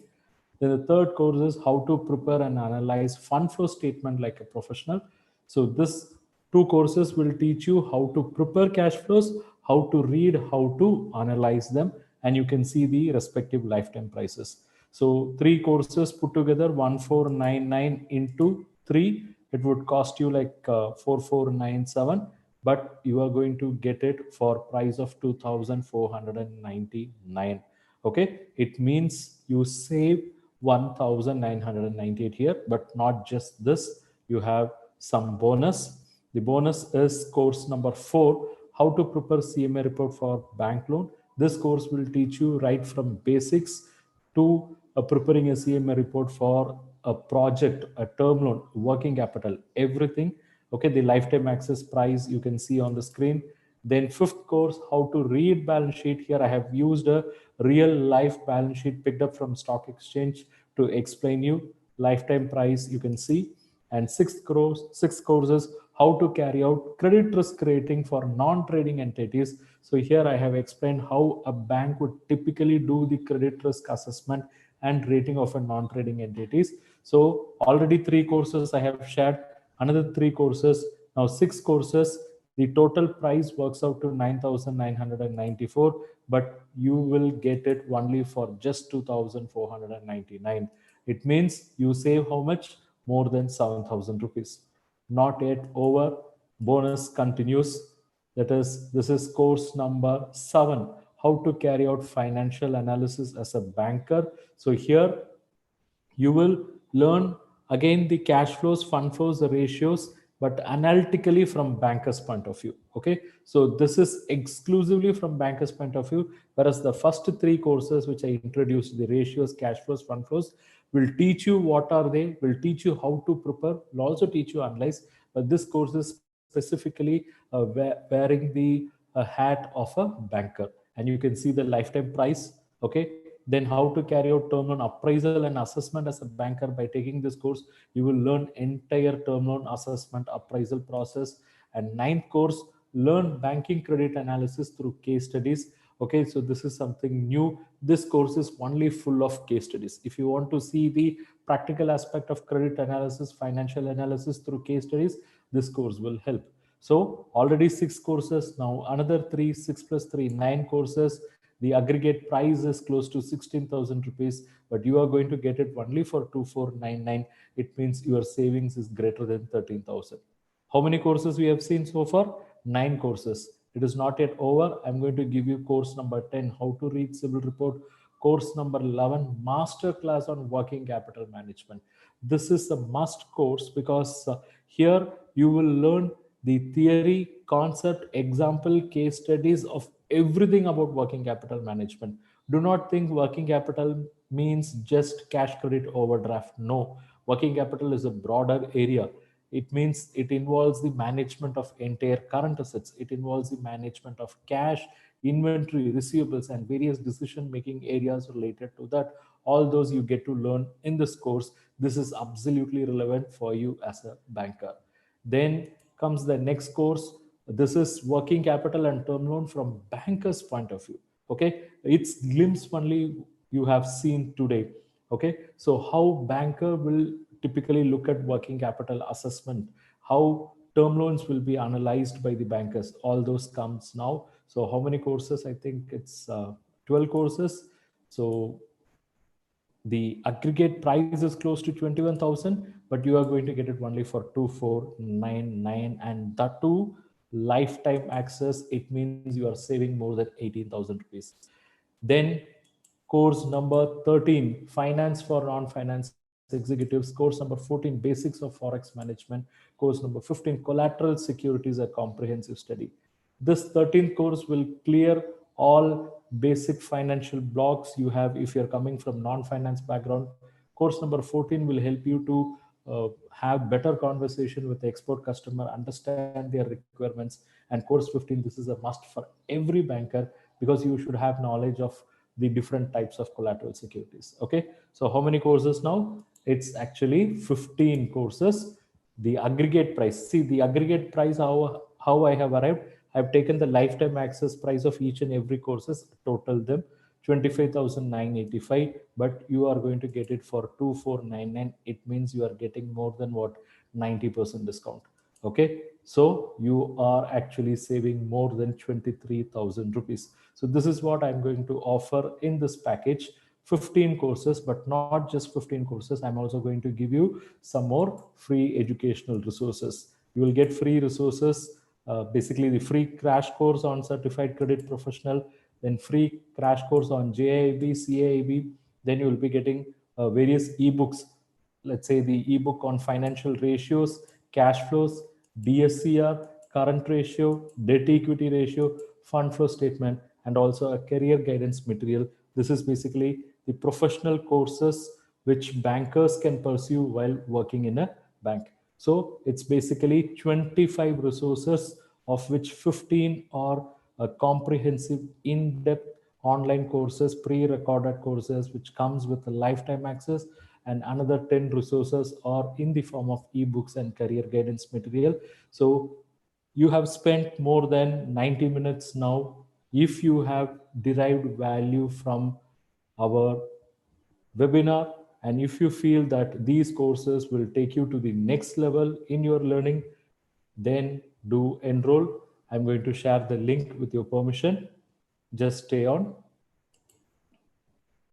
Then the third course is How to Prepare and Analyze Fund Flow Statement Like a Professional. So this two courses will teach you how to prepare cash flows, how to read, how to analyze them, and you can see the respective lifetime prices. So three courses put together, 1499 into 3, it would cost you like 4497, but you are going to get it for price of 2499. Okay, it means you save 1998 here, but not just this, you have some bonus. The bonus is course number 4, How to Prepare CMA Report for Bank Loan. This course will teach you right from basics to preparing a CMA report for a project, a term loan, working capital, everything. Okay, the lifetime access price you can see on the screen. Then fifth course, How to Read Balance Sheet. Here I have used a real life balance sheet picked up from stock exchange to explain you lifetime price you can see. And six courses, How to Carry Out Credit Risk Rating for Non-Trading Entities. So here I have explained how a bank would typically do the credit risk assessment and rating of a non-trading entities. So already 3 courses I have shared, another 3 courses, now 6 courses. The total price works out to 9,994, but you will get it only for just 2,499. It means you save how much? More than 7,000 rupees. Not yet over. Bonus continues. That is, this is course number 7, how to carry out financial analysis as a banker. So here you will learn again the cash flows, fund flows, the ratios, but analytically from banker's point of view. Okay, so this is exclusively from banker's point of view, whereas the first 3 courses which I introduced, the ratios, cash flows, fund flows, will teach you what are they, will teach you how to prepare, will also teach you analyze. But this course is specifically wearing the hat of a banker, and you can see the lifetime price. Okay, then how to carry out term loan appraisal and assessment as a banker. By taking this course, you will learn entire term loan assessment appraisal process. And ninth course, learn banking credit analysis through case studies. Okay, so this is something new. This course is only full of case studies. If you want to see the practical aspect of credit analysis, financial analysis through case studies, this course will help. So already 6 courses, now another 3, 6 plus 3, 9 courses. The aggregate price is close to 16,000 rupees, but you are going to get it only for 2,499. It means your savings is greater than 13,000. How many courses we have seen so far? 9 courses. It is not yet over. I'm going to give you course number 10, how to read civil report. Course number 11, master class on working capital management. This is a must course because here you will learn the theory, concept, example, case studies of everything about working capital management. Do not think working capital means just cash credit overdraft. No, working capital is a broader area. It means it involves the management of entire current assets. It involves the management of cash, inventory, receivables, and various decision making areas related to that. All those you get to learn in this course. This is absolutely relevant for you as a banker. Then comes the next course. This is working capital and term loan from banker's point of view. Okay, it's glimpse only you have seen today. Okay, so how banker will typically look at working capital assessment, how term loans will be analyzed by the bankers, all those comes now. So how many courses? I think it's 12 courses. So the aggregate price is close to 21,000, but you are going to get it only for 2,499, and that too lifetime access. It means you are saving more than 18,000 rupees. Then course number 13, finance for non-finance executives. Course number 14, basics of forex management. Course number 15, collateral securities, a comprehensive study. This 13th course will clear all basic financial blocks you have if you're coming from non-finance background. Course number 14 will help you to have better conversation with the export customer, understand their requirements. And course 15, this is a must for every banker, because you should have knowledge of the different types of collateral securities. Okay, so how many courses now? It's actually 15 courses. The aggregate price, see the aggregate price, how I have arrived. I've taken the lifetime access price of each and every courses, total them 25,985, but you are going to get it for 2,499. It means you are getting more than what, 90% discount. Okay, so you are actually saving more than 23,000 rupees. So this is what I'm going to offer in this package, 15 courses. But not just 15 courses, I'm also going to give you some more free educational resources. You will get free resources, basically the free crash course on certified credit professional, then free crash course on JIB, CAIB. Then you will be getting various ebooks. Let's say the ebook on financial ratios, cash flows, DSCR, current ratio, debt equity ratio, fund flow statement, and also a career guidance material. This is basically the professional courses which bankers can pursue while working in a bank. So it's basically 25 resources, of which 15 are comprehensive, in-depth online courses, pre-recorded courses, which comes with a lifetime access, and another 10 resources are in the form of ebooks and career guidance material. So you have spent more than 90 minutes now If you have derived value from our webinar, and if you feel that these courses will take you to the next level in your learning, then do enroll. I'm going to share the link with your permission. Just stay on.